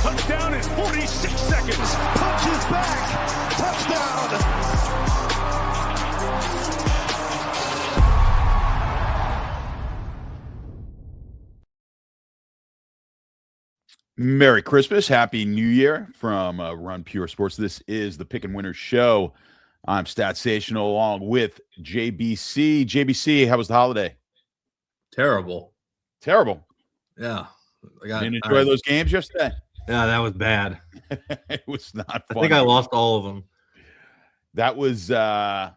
Touchdown in 46 seconds. Punches back. Touchdown. Merry Christmas. Happy New Year from Run Pure Sports. This is the Pick and Winner Show. I'm Statsational along with JBC. JBC, how was the holiday? Terrible. Terrible. Yeah. Didn't enjoy those games yesterday? Yeah, that was bad. It was not fun. I think I lost all of them. That was I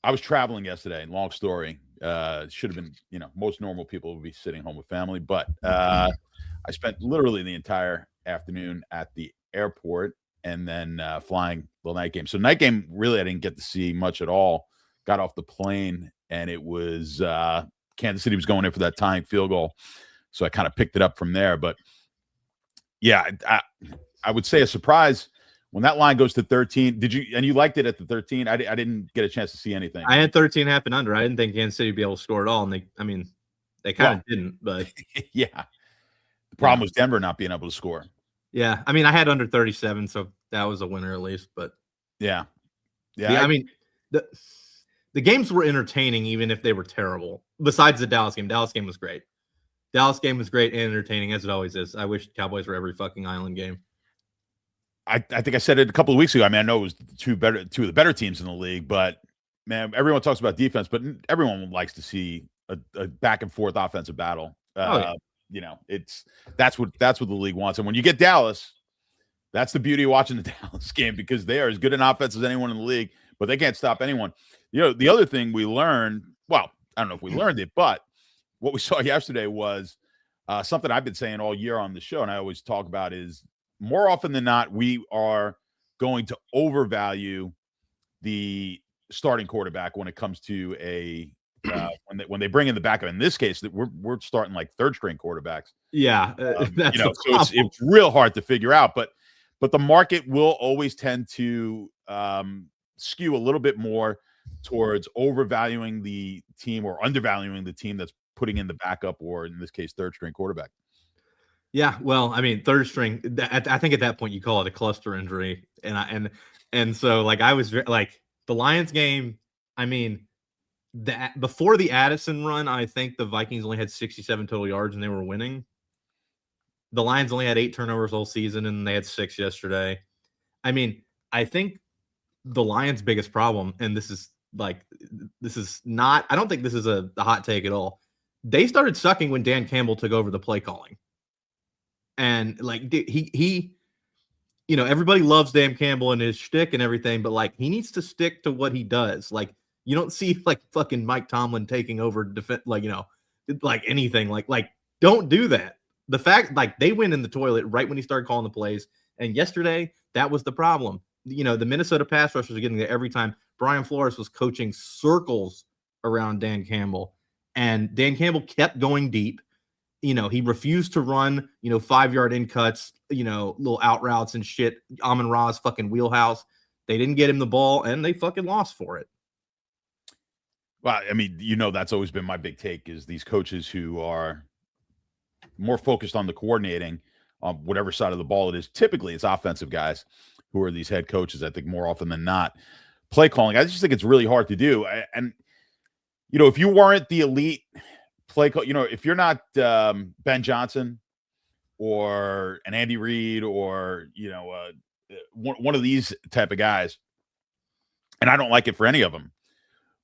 was traveling yesterday. Long story. Should have been, most normal people would be sitting home with family, but I spent literally the entire afternoon at the airport and then flying the night game. So night game, really, I didn't get to see much at all. Got off the plane, and it was Kansas City was going in for that tying field goal. So I kind of picked it up from there. But, yeah, I would say a surprise when that line goes to 13. Did you – and you liked it at the 13? I didn't get a chance to see anything. I had 13 half and under. I didn't think Kansas City would be able to score at all, and they kind of didn't. But yeah. The problem was Denver not being able to score. Yeah, I mean, I had under 37, so that was a winner at least. But yeah. I mean, the games were entertaining, even if they were terrible. Besides the Dallas game was great. Dallas game was great and entertaining, as it always is. I wish Cowboys were every fucking Island game. I think I said it a couple of weeks ago. I mean, I know it was two of the better teams in the league, but man, everyone talks about defense, but everyone likes to see a back and forth offensive battle. That's what the league wants. And when you get Dallas, that's the beauty of watching the Dallas game, because they are as good an offense as anyone in the league, but they can't stop anyone. The other thing we learned, well, I don't know if we learned it, but what we saw yesterday was something I've been saying all year on the show, and I always talk about, is more often than not, we are going to overvalue the starting quarterback when it comes to when they bring in the backup. In this case, that we're starting like third string quarterbacks. Yeah, that's so it's real hard to figure out. But the market will always tend to skew a little bit more towards overvaluing the team or undervaluing the team that's putting in the backup, or in this case, third string quarterback. Yeah, well, I mean, third string. I think at that point you call it a cluster injury, and so like I was like the Lions game. I mean, that before the Addison run, I think the Vikings only had 67 total yards and they were winning. The Lions only had 8 turnovers all season and they had 6 yesterday. I mean, I think the Lions' biggest problem, and this is not. I don't think this is a hot take at all. They started sucking when Dan Campbell took over the play calling. And like he everybody loves Dan Campbell and his shtick and everything, but like he needs to stick to what he does. Like you don't see like fucking Mike Tomlin taking over defense, like anything. Like don't do that. The fact like they went in the toilet right when he started calling the plays, and yesterday that was the problem. The Minnesota pass rushers are getting there every time. Brian Flores was coaching circles around Dan Campbell, and Dan Campbell kept going deep. He refused to run, 5-yard in cuts, little out routes and shit. Amon-Ra's fucking wheelhouse. They didn't get him the ball, and they fucking lost for it. Well, I mean, that's always been my big take, is these coaches who are more focused on the coordinating on whatever side of the ball it is. Typically, it's offensive guys who are these head coaches, I think, more often than not. Play calling, I just think it's really hard to do. And, if you weren't the elite play call, if you're not Ben Johnson or an Andy Reid or one of these type of guys, and I don't like it for any of them,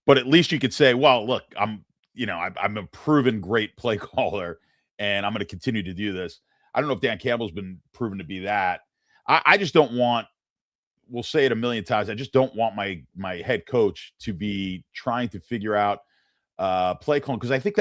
but at least you could say, well, look, I'm a proven great play caller, and I'm going to continue to do this. I don't know if Dan Campbell's been proven to be that. I just don't want. We'll say it a million times. I just don't want my head coach to be trying to figure out play calling, because I think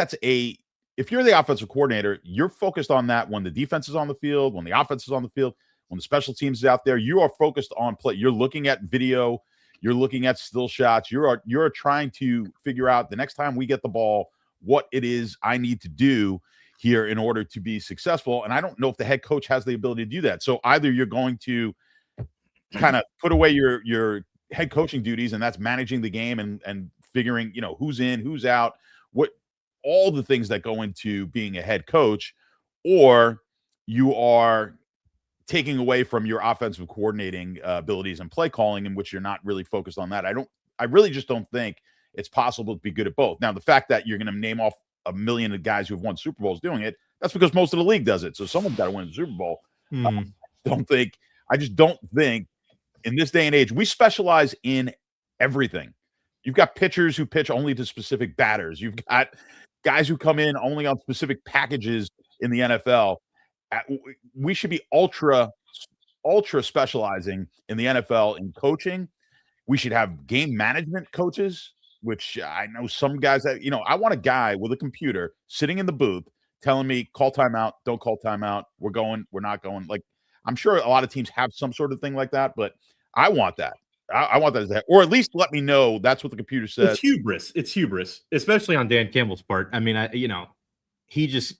if you're the offensive coordinator, you're focused on that when the defense is on the field, when the offense is on the field, when the special teams is out there. You are focused on play. You're looking at video, you're looking at still shots. You're trying to figure out the next time we get the ball, what it is I need to do here in order to be successful. And I don't know if the head coach has the ability to do that. So either you're going to kind of put away your head coaching duties, and that's managing the game and figuring, who's in, who's out, what all the things that go into being a head coach, or you are taking away from your offensive coordinating abilities and play calling, in which you're not really focused on that. I really just don't think it's possible to be good at both. Now, the fact that you're going to name off a million of guys who've won Super Bowls doing it, that's because most of the league does it. So someone's got to win the Super Bowl. I just don't think in this day and age, we specialize in everything. You've got pitchers who pitch only to specific batters. You've got guys who come in only on specific packages in the NFL. We should be ultra specializing in the NFL in coaching. We should have game management coaches, which I know some guys that, I want a guy with a computer sitting in the booth telling me, call timeout, don't call timeout, we're going, we're not going. Like, I'm sure a lot of teams have some sort of thing like that, but I want that. I want that as that, or at least let me know that's what the computer says. It's hubris. It's hubris, especially on Dan Campbell's part. I mean, he just,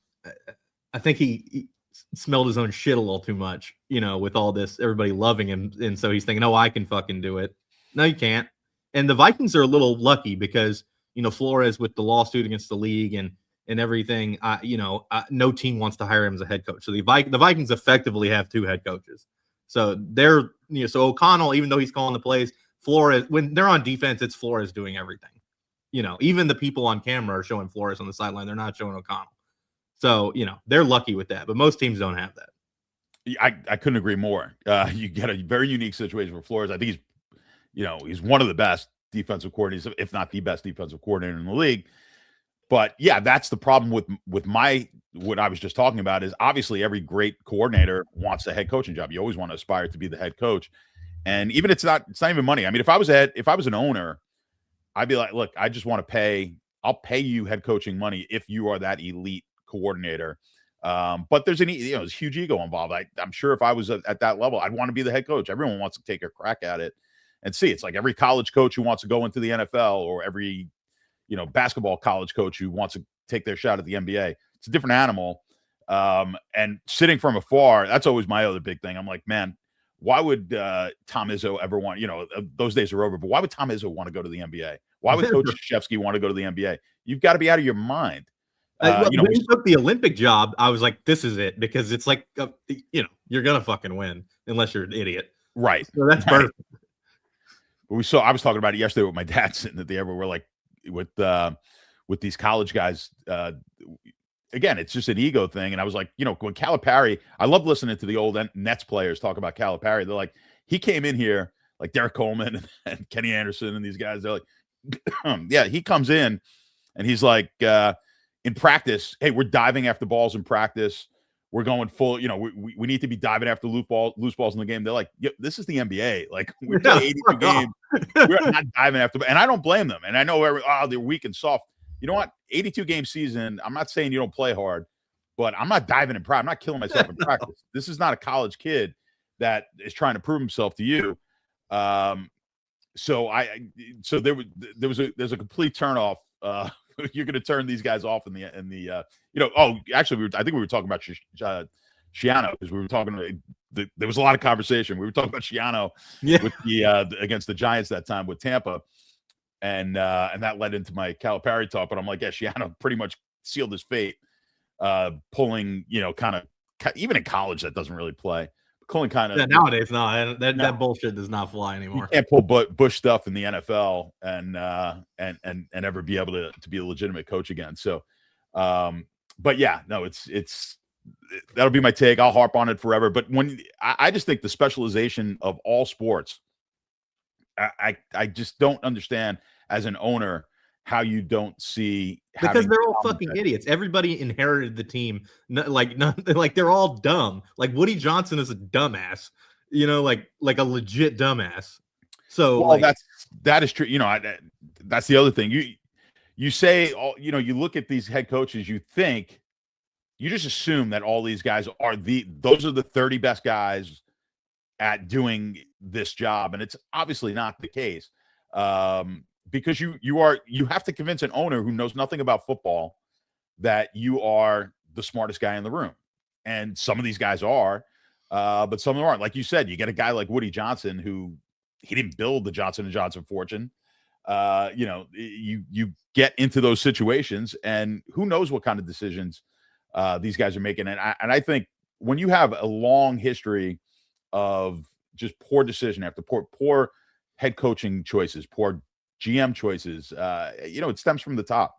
I think he smelled his own shit a little too much, with all this, everybody loving him. And so he's thinking, oh, I can fucking do it. No, you can't. And the Vikings are a little lucky because, Flores with the lawsuit against the league and everything, no team wants to hire him as a head coach. So the Vikings effectively have two head coaches. So they're, so O'Connell, even though he's calling the plays, Flores, when they're on defense, it's Flores doing everything. Even the people on camera are showing Flores on the sideline. They're not showing O'Connell. So, they're lucky with that, but most teams don't have that. I couldn't agree more. You get a very unique situation for Flores. I think he's one of the best defensive coordinators, if not the best defensive coordinator in the league. But yeah, that's the problem with what I was just talking about is obviously every great coordinator wants a head coaching job. You always want to aspire to be the head coach. And even it's not even money. I mean, if I was an owner, I'd be like, look, I just want to I'll pay you head coaching money if you are that elite coordinator. But there's there's huge ego involved. I'm sure if I was at that level, I'd want to be the head coach. Everyone wants to take a crack at it and see. It's like every college coach who wants to go into the NFL, or every basketball college coach who wants to take their shot at the NBA. It's a different animal. And sitting from afar, that's always my other big thing. I'm like, man, why would Tom Izzo ever want, those days are over, but why would Tom Izzo want to go to the NBA? Why would Coach Krzyzewski want to go to the NBA? You've got to be out of your mind. When he took the Olympic job, I was like, this is it, because it's like, you're going to fucking win unless you're an idiot. Right. So that's perfect. But I was talking about it yesterday with my dad sitting at the airport. We're like, with these college guys, again, it's just an ego thing. And I was like, when Calipari, I love listening to the old Nets players talk about Calipari. They're like, he came in here like Derek Coleman and Kenny Anderson and these guys. They're like, yeah, he comes in and he's like, in practice, hey, we're diving after balls in practice. We're going full, we need to be diving after loose balls in the game. They're like, this is the NBA. Like, we're playing 82 games. We're not diving after, and I don't blame them. And I know they're weak and soft. You know what? 82 game season. I'm not saying you don't play hard, but I'm not diving in practice. I'm not killing myself in practice. This is not a college kid that is trying to prove himself to you. So there's a complete turnoff. You're going to turn these guys off in the actually I think we were talking about Schiano, because we were talking there was a lot of conversation. We were talking about Schiano with the against the Giants that time with Tampa, and that led into my Calipari talk. But I'm like, yeah, Schiano pretty much sealed his fate, pulling kind of, even in college that doesn't really play. Pulling kind of nowadays, no, that bullshit does not fly anymore. You can't pull Bush stuff in the NFL and ever be able to be a legitimate coach again. So, but yeah, no, it's that'll be my take. I'll harp on it forever. But when I just think the specialization of all sports, I just don't understand as an owner how you don't see, because they're all fucking idiots. Everybody inherited the team. Like they're all dumb. Like Woody Johnson is a dumbass, like a legit dumbass. So that is true. That's the other thing. You say, you look at these head coaches, you just assume that all these guys those are the 30 best guys at doing this job. And it's obviously not the case. Because you have to convince an owner who knows nothing about football that you are the smartest guy in the room. And some of these guys are, but some of them aren't. Like you said, you get a guy like Woody Johnson, who he didn't build the Johnson & Johnson fortune. You get into those situations, and who knows what kind of decisions these guys are making. And I think when you have a long history of just poor decision after poor head coaching choices, poor GM choices, it stems from the top.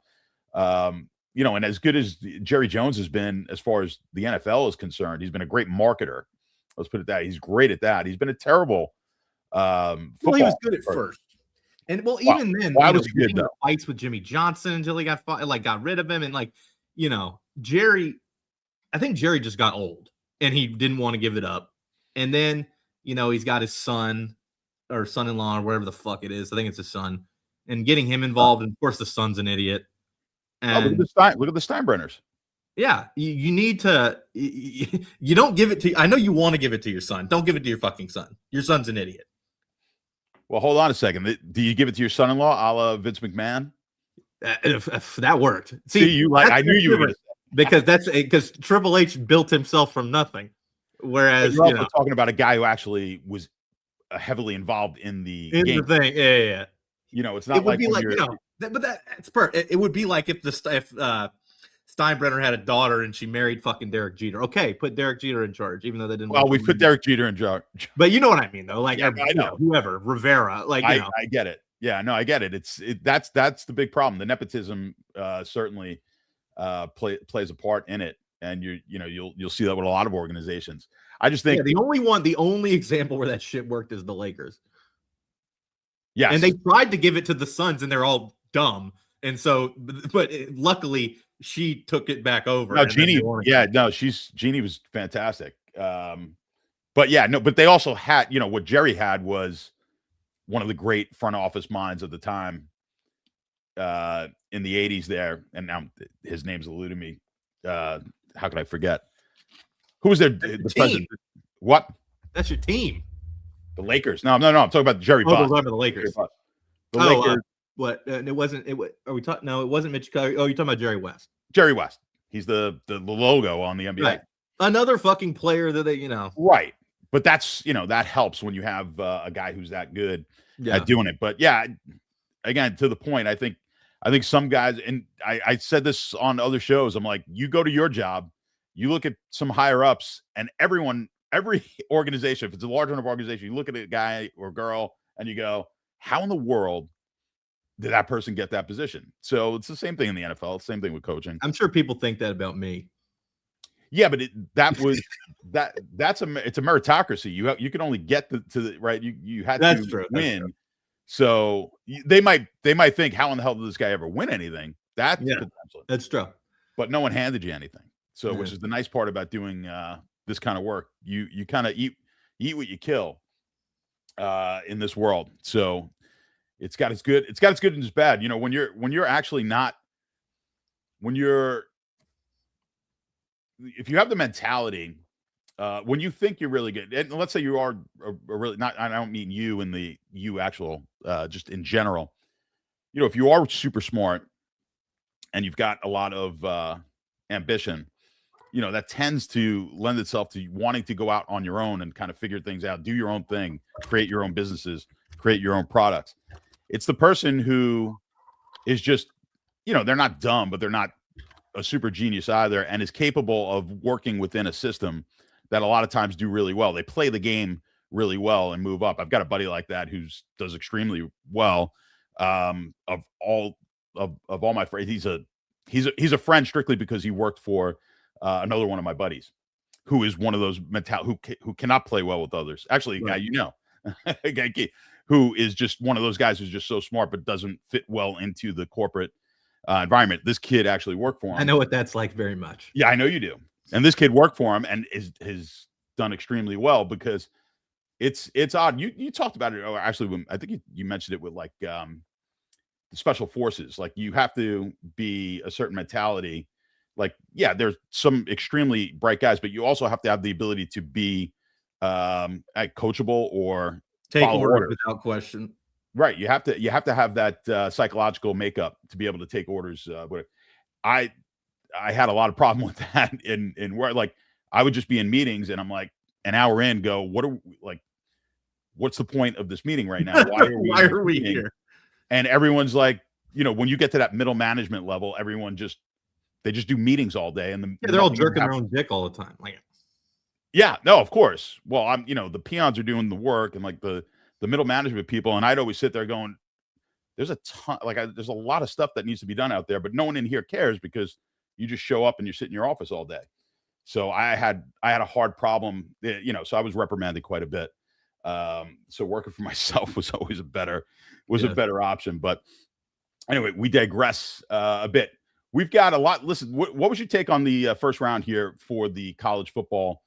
And as good as Jerry Jones has been as far as the NFL is concerned, he's been a great marketer. Let's put it that. He's great at that. He's been a terrible football. Well, he was good at first. And even then, why was he good though? Fights with Jimmy Johnson until he got rid of him, and Jerry. I think Jerry just got old and he didn't want to give it up. And then he's got his son or son-in-law or whatever the fuck it is. I think it's his son, and getting him involved. And of course, the son's an idiot. And look at the Steinbrenners. Yeah, you need to. You don't give it to. I know you want to give it to your son. Don't give it to your fucking son. Your son's an idiot. Well, hold on a second. Do you give it to your son-in-law, a la Vince McMahon? If that worked. See, I knew you were going to say. Because Triple H built himself from nothing. Whereas you're also talking about a guy who actually was heavily involved in the game. The thing. Yeah. It's not like but that's part. It would be like if Steinbrenner had a daughter and she married fucking Derek Jeter. Okay, put Derek Jeter in charge, even though they didn't. Well, we put Derek Jeter in charge. But you know what I mean, though. Like, I know. Whoever, Rivera. I get it. Yeah, no, I get it. That's the big problem. The nepotism certainly plays a part in it, and you'll see that with a lot of organizations. I just think the only example where that shit worked is the Lakers. Yes, and they tried to give it to the Suns, and they're all dumb. And so, but luckily, she took it back over. No, Jeannie. Yeah, no, Jeannie was fantastic. But they also had, what Jerry had was one of the great front office minds of the time in the 80s there. And now his name's eluding me. How could I forget? Who was there? The president? What? That's your team. The Lakers. No. I'm talking about Jerry Buss. The Lakers. The Lakers. What? It wasn't. Are we talking? No, it wasn't Mitch. Oh, you're talking about Jerry West. Jerry West. He's the logo on the NBA. Right. Another fucking player that they, Right. But that's, that helps when you have a guy who's that good at doing it. But yeah, again, to the point, I think some guys, and I said this on other shows, I'm like, you go to your job, you look at some higher ups, and every organization, if it's a large enough organization, you look at a guy or girl and you go, how in the world did that person get that position? So it's the same thing in the NFL, same thing with coaching. I'm sure people think that about me. Yeah, but it's a meritocracy. You can only get to the right. You had to win. So they might think, how in the hell did this guy ever win anything? That's true. But no one handed you anything. So which is the nice part about doing this kind of work. You kind of eat what you kill in this world. So it's got its good and its bad. When you're actually not, if you have the mentality, when you think you're really good, and let's say you are really not, I don't mean you in the actual, just in general, if you are super smart and you've got a lot of ambition, that tends to lend itself to wanting to go out on your own and kind of figure things out, do your own thing, create your own businesses, create your own products. It's the person who is just, they're not dumb, but they're not a super genius either, and is capable of working within a system that a lot of times do really well. They play the game really well and move up. I've got a buddy like that who does extremely well. Of all my friends, he's a friend strictly because he worked for another one of my buddies, who is one of those who cannot play well with others. Actually, a guy a guy who is just one of those guys who's just so smart but doesn't fit well into the corporate environment. This kid actually worked for him. I know what that's like very much. Yeah, I know you do. And this kid worked for him and has done extremely well, because it's odd. You talked about it. Actually, I think you mentioned it with like the special forces. Like, you have to be a certain mentality. Like, yeah, there's some extremely bright guys, but you also have to have the ability to be coachable or take orders without question. Right. You have to have that psychological makeup to be able to take orders. I had a lot of problem with that in where, like, I would just be in meetings and I'm like an hour in, go, what's the point of this meeting right now? Why are we here? And everyone's like, when you get to that middle management level, everyone they just do meetings all day, and they're all jerking their own dick all the time. Like, Yeah, no, of course. Well, the peons are doing the work and like the middle management people, and I'd always sit there going, "There's a ton, there's a lot of stuff that needs to be done out there, but no one in here cares because you just show up and you sit in your office all day." So I had a hard problem, so I was reprimanded quite a bit. So working for myself was always a Yeah. better option. But anyway, we digress a bit. We've got a lot. Listen, what was your take on the first round here for the college football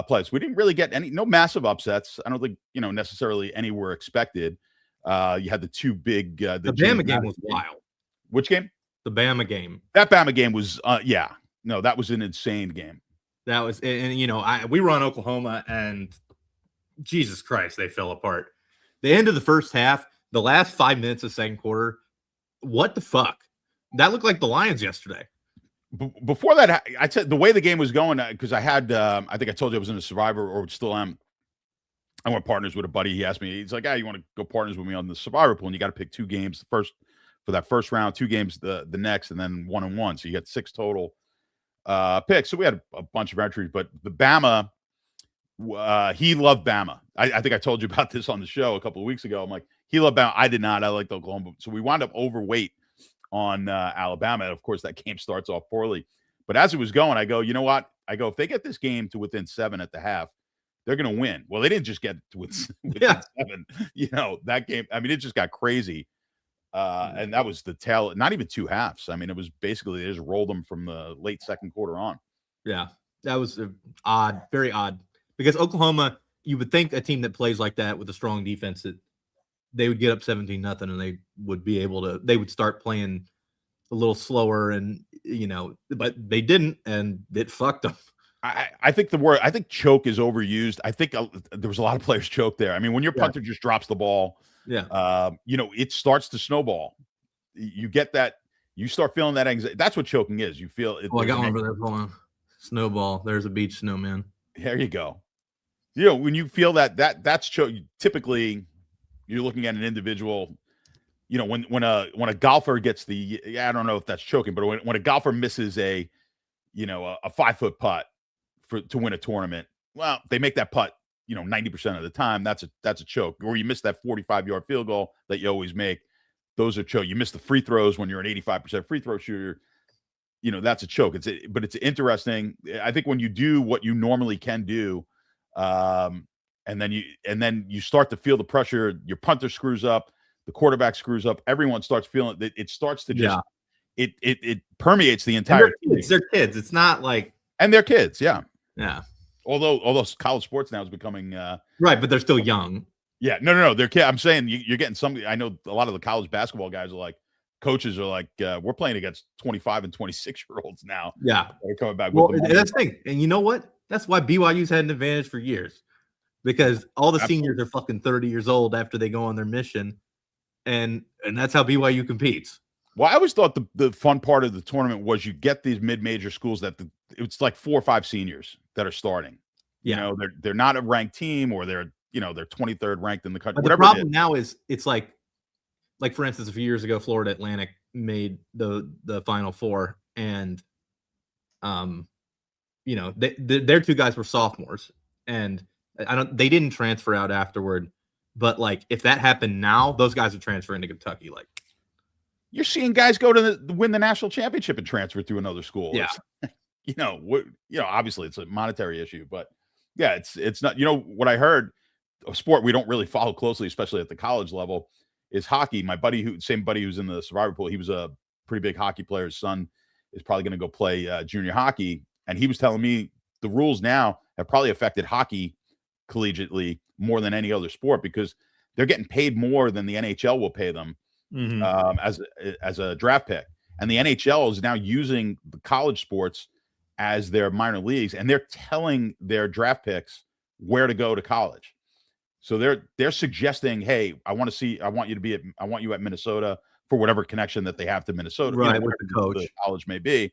plays? We didn't really get no massive upsets. I don't think necessarily any were expected. You had the two big The Bama game was wild. Which game? The Bama game. That Bama game was yeah. No, that was an insane game. That was, and we were on Oklahoma, and Jesus Christ, they fell apart. The end of the first half, the last 5 minutes of second quarter, what the fuck? That looked like the Lions yesterday. Before that, I said the way the game was going, because I had, I think I told you I was in a Survivor, or still am. I went partners with a buddy. He asked me, he's like, you want to go partners with me on the Survivor pool? And you got to pick 2 games for that first round, 2 games the next, and then 1-1. So you got 6 total picks. So we had a bunch of entries, but the Bama, he loved Bama. I think I told you about this on the show a couple of weeks ago. I'm like, he loved Bama. I did not. I liked Oklahoma. So we wound up overweight on Alabama. And of course, that game starts off poorly. But as it was going, I go, you know what? I go, if they get this game to within 7 at the half, they're going to win. Well, they didn't just get to within 7. That game, I mean, it just got crazy. And that was the tail, not even 2 halves. I mean, it was basically, they just rolled them from the late second quarter on. Yeah, that was odd, very odd. Because Oklahoma, you would think a team that plays like that with a strong defense, that they would get up 17-0 and they would be able to, they would start playing a little slower and, but they didn't, and it fucked them. I think I think choke is overused. I think there was a lot of players choke there. I mean, when your punter just drops the ball, it starts to snowball. You get that, you start feeling that anxiety. That's what choking is. You feel it. I got one for that. Hold on. Snowball. There's a beach snowman. There you go. When you feel that's choke, typically you're looking at an individual. When a golfer gets I don't know if that's choking, but when a golfer misses a 5-foot putt to win a tournament, well, they make that putt 90% of the time. That's a choke. Or you miss that 45-yard field goal that you always make. Those are choke. You miss the free throws when you're an 85% free throw shooter. That's a choke. But it's interesting. I think when you do what you normally can do, and then you start to feel the pressure. Your punter screws up, the quarterback screws up. Everyone starts feeling that. It starts to just it permeates the entire team. They're kids. It's not like, and they're kids. Yeah. Although college sports now is becoming right, but they're still young. Yeah, no, they're kids. I'm saying you're getting some. I know a lot of the college basketball guys are like, coaches are like, we're playing against 25 and 26-year-olds now. Yeah, they're coming back. Well, that's the thing, and you know what? That's why BYU's had an advantage for years, because all the seniors are fucking 30 years old after they go on their mission, and that's how BYU competes. Well, I always thought the fun part of the tournament was you get these mid-major schools that it's like 4 or 5 seniors that are starting. Yeah, they're not a ranked team, or they're 23rd ranked in the country. But the problem now is it's like for instance, a few years ago, Florida Atlantic made the Final Four, and their 2 guys were sophomores, and they didn't transfer out afterward. But like, if that happened now, those guys are transferring to Kentucky. Like, you're seeing guys go to win the national championship and transfer to another school. Yeah. Obviously it's a monetary issue, but yeah, it's not, what I heard, a sport we don't really follow closely, especially at the college level, is hockey. My buddy same buddy who's in the Survivor pool, he was a pretty big hockey player. His son is probably going to go play junior hockey. And he was telling me the rules now have probably affected hockey collegiately more than any other sport, because they're getting paid more than the NHL will pay them as a draft pick. And the NHL is now using the college sports as their minor leagues, and they're telling their draft picks where to go to college. So they're suggesting, hey, I want you at Minnesota, for whatever connection that they have to Minnesota, right, with the coach, the college may be,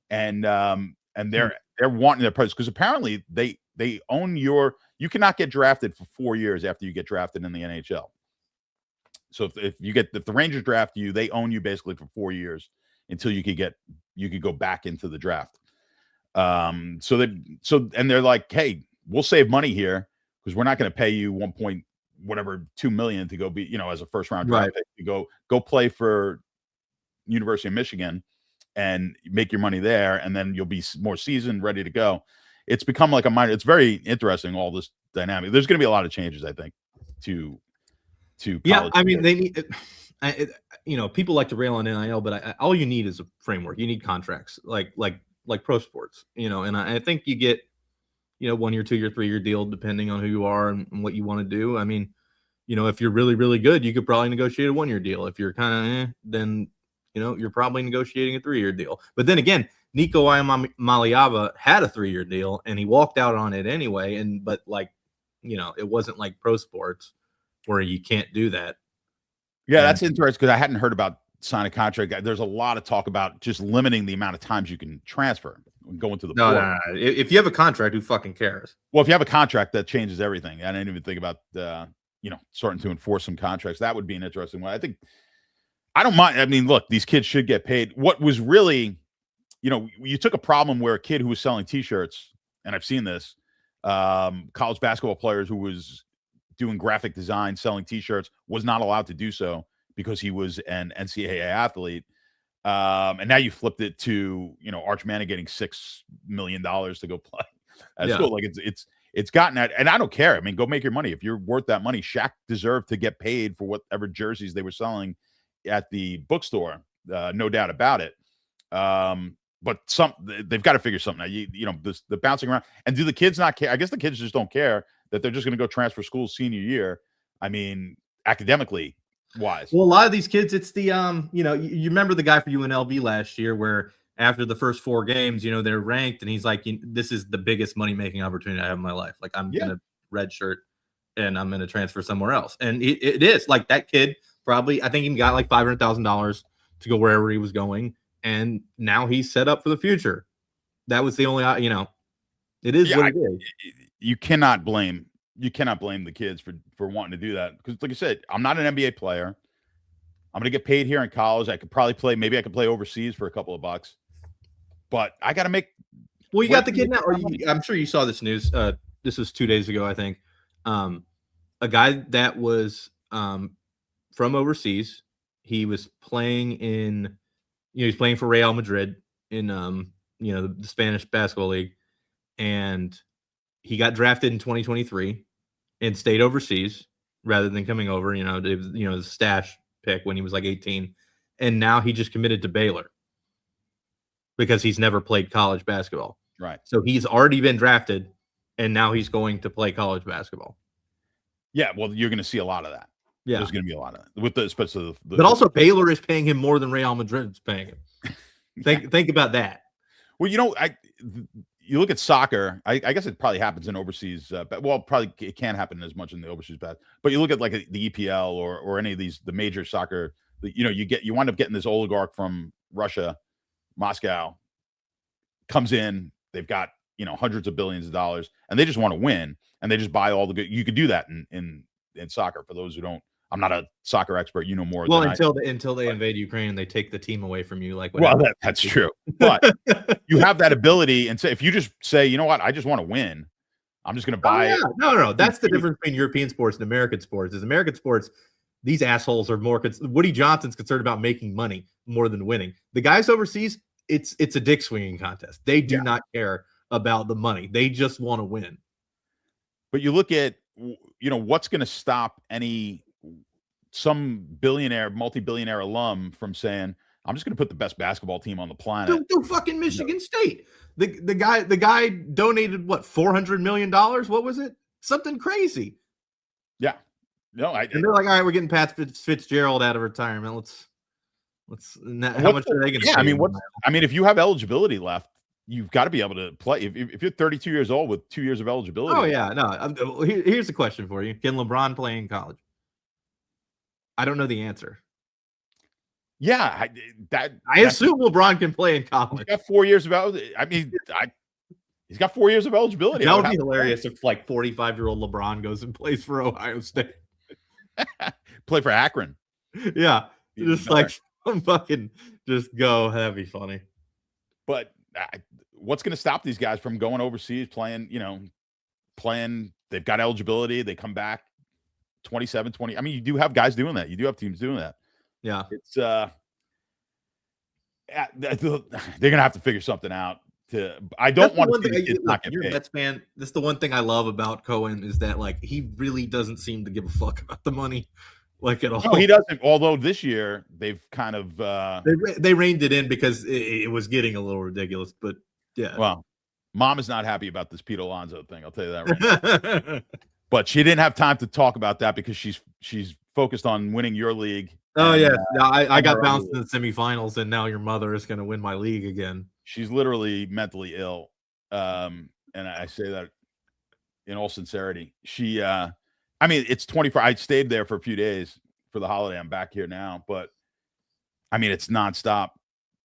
and they're wanting their price, because apparently they own you cannot get drafted for 4 years after you get drafted in the NHL. So if the Rangers draft you, they own you basically for 4 years until you could go back into the draft. And they're like, hey, we'll save money here because we're not going to pay you 2 million to go be, as a first round draft pick to go play for University of Michigan and make your money there, and then you'll be more seasoned, ready to go. It's become like a minor. It's very interesting, all this dynamic. There's going to be a lot of changes, I think, to yeah. I mean, they need. People like to rail on NIL, but all you need is a framework. You need contracts, like pro sports. And I think you get 1 year, 2 year, 3 year deal depending on who you are and what you want to do. I mean, if you're really, really good, you could probably negotiate a 1 year deal. If you're kind of then you're probably negotiating a 3 year deal. But then again, Nico Maliava had a 3 year deal and he walked out on it anyway. But it wasn't like pro sports where you can't do that. Yeah, that's interesting because I hadn't heard about signing a contract. There's a lot of talk about just limiting the amount of times you can transfer going to the board. No. If you have a contract, who fucking cares? Well, if you have a contract, that changes everything. I didn't even think about starting to enforce some contracts. That would be an interesting one. I don't mind. I mean, look, these kids should get paid. What was really, you took a problem where a kid who was selling T-shirts, and I've seen this, college basketball players who was doing graphic design, selling T-shirts, was not allowed to do so because he was an NCAA athlete. And now you flipped it to, Arch Manning getting $6 million to go play at school. Like it's gotten that, and I don't care. I mean, go make your money. If you're worth that money, Shaq deserved to get paid for whatever jerseys they were selling at the bookstore. No doubt about it. But they've got to figure something out. The bouncing around, and do the kids not care? I guess the kids just don't care that they're just going to go transfer schools senior year. I mean, academically wise. Well, a lot of these kids, it's the you remember the guy for UNLV last year where after the first 4 games, they're ranked and he's like, this is the biggest money making opportunity I have in my life. Like I'm gonna redshirt and I'm gonna transfer somewhere else. And it is like that kid probably, I think he got like $500,000 to go wherever he was going, and now he's set up for the future. That was the only it is what it is. You cannot blame the kids for wanting to do that because, like I said, I'm not an NBA player. I'm gonna get paid here in college. I could probably play. Maybe I could play overseas for a couple of bucks, but I got to make. Well, you got the kid now. I'm sure you saw this news. This was 2 days ago, I think. A guy that was from overseas. He was playing in, he's playing for Real Madrid in the Spanish basketball league, and he got drafted in 2023 and stayed overseas rather than coming over. It was, the stash pick when he was like 18, and now he just committed to Baylor because he's never played college basketball. Right. So he's already been drafted, and now he's going to play college basketball. Yeah, well, you're going to see a lot of that. Yeah, there's going to be a lot of that with especially but also Baylor is paying him more than Real Madrid's paying him. Think about that. Well, you look at soccer. I guess it probably happens in overseas. Probably it can't happen as much in the overseas bat. But you look at like the EPL or any of the major soccer. You wind up getting this oligarch from Russia, Moscow, comes in. They've got hundreds of billions of dollars, and they just want to win, and they just buy all the good. You could do that in soccer. For those who don't, I'm not a soccer expert. More. Well, until they invade Ukraine and they take the team away from you, like that's true. But you have that ability, and if you just say, you know what, I just want to win, I'm just going to buy it. No. That's the difference between European sports and American sports. Is American sports, these assholes are more. Woody Johnson's concerned about making money more than winning. The guys overseas, it's a dick swinging contest. They do not care about the money. They just want to win. But you look at what's going to stop some billionaire, multi-billionaire alum from saying, I'm just going to put the best basketball team on the planet. Do fucking Michigan State. The guy donated what, $400 million? What was it? Something crazy. Yeah. No, and they're like, all right, we're getting Pat Fitzgerald out of retirement. How much are they going to? Yeah, if you have eligibility left, you've got to be able to play. If you're 32 years old with 2 years of eligibility. Oh yeah, no. Here's the question for you: can LeBron play in college? I don't know the answer. Yeah, I assume LeBron can play in college. He's got 4 years of he's got 4 years of eligibility. That would be hilarious if 45-year-old LeBron goes and plays for Ohio State. Play for Akron. Yeah, just fucking just go. That'd be funny. But what's going to stop these guys from going overseas, playing, playing. They've got eligibility. They come back 27, 20. I mean, you do have guys doing that. You do have teams doing that. Yeah. It's they're gonna have to figure something out. I don't want to see the kids not get you're a paid. Mets fan. That's the one thing I love about Cohen is that like he really doesn't seem to give a fuck about the money, like at all. No, he doesn't. Although this year they've kind of they reined it in because it was getting a little ridiculous. But yeah, well, Mom is not happy about this Pete Alonso thing. I'll tell you that right now. But she didn't have time to talk about that because she's focused on winning your league. Oh and, yeah, I got our bounced other in the semifinals, and now your mother is going to win my league again. She's literally mentally ill, and I say that in all sincerity. She, I mean, it's 24. I stayed there for a few days for the holiday. I'm back here now, but I mean, it's nonstop.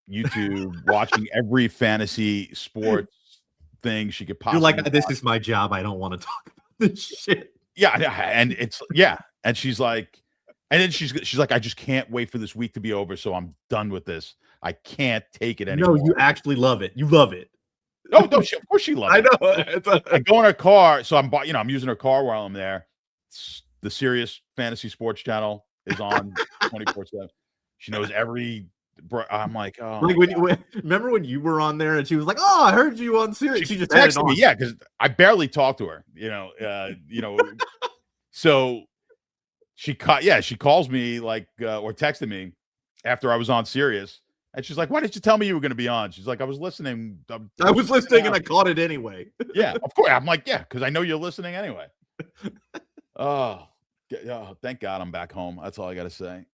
YouTube, watching every fantasy sports thing she could possibly. You're like, this is my job. I don't want to talk about this shit. Yeah, and it's and she's like, and then she's like, I just can't wait for this week to be over, so I'm done with this. I can't take it anymore. No, you actually love it. You love it. No, of course she loves it. I know. I go in her car, so I'm using her car while I'm there. The Sirius Fantasy Sports Channel is on 24/7. She knows every. I'm like, oh, like remember when you were on there and she was like, "Oh, I heard you on Sirius." She just texted me, yeah, because I barely talk to her. So she calls me like or texted me after I was on Sirius. And she's like, "Why didn't you tell me you were going to be on?" She's like, "I was listening. I was listening and I caught it anyway." Yeah, of course. I'm like, yeah, because I know you're listening anyway. Oh, thank God I'm back home. That's all I got to say.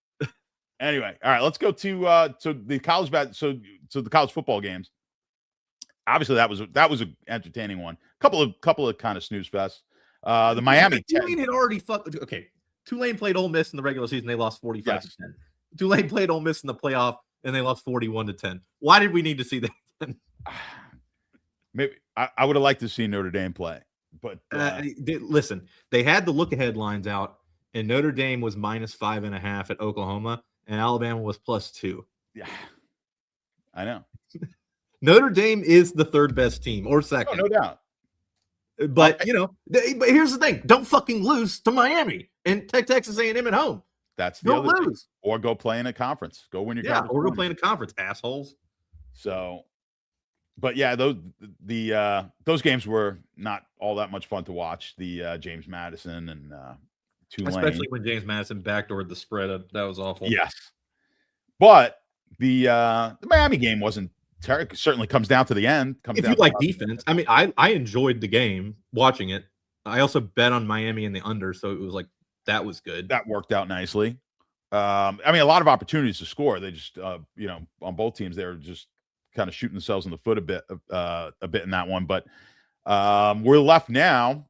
Anyway, all right, let's go to the college the college football games. Obviously, that was an entertaining one. Couple of kind of snooze fests. The Miami Tulane had already okay. Tulane played Ole Miss in the regular season. They lost 45-10. Tulane played Ole Miss in the playoff. And they lost 41-10. Why did we need to see that? Maybe I would have liked to see Notre Dame play, but listen, they had the look ahead lines out, and Notre Dame was -5.5 at Oklahoma, and Alabama was +2. Yeah, I know. Notre Dame is the third best team or second, no doubt. But but here's the thing: don't fucking lose to Miami and Texas A&M at home. That's the other thing. Or go play in a conference. Go win your conference. Or go play in a conference, assholes. So, but yeah, those games were not all that much fun to watch. The James Madison and Tulane, especially when James Madison backdoored the spread. That was awful. Yes, but the Miami game wasn't terrible. Certainly comes down to the end. If you like defense, I mean, I enjoyed the game watching it. I also bet on Miami in the under, so it was like. That was good. That worked out nicely. I mean, a lot of opportunities to score. They just, on both teams, they were just kind of shooting themselves in the foot a bit in that one. But we're left now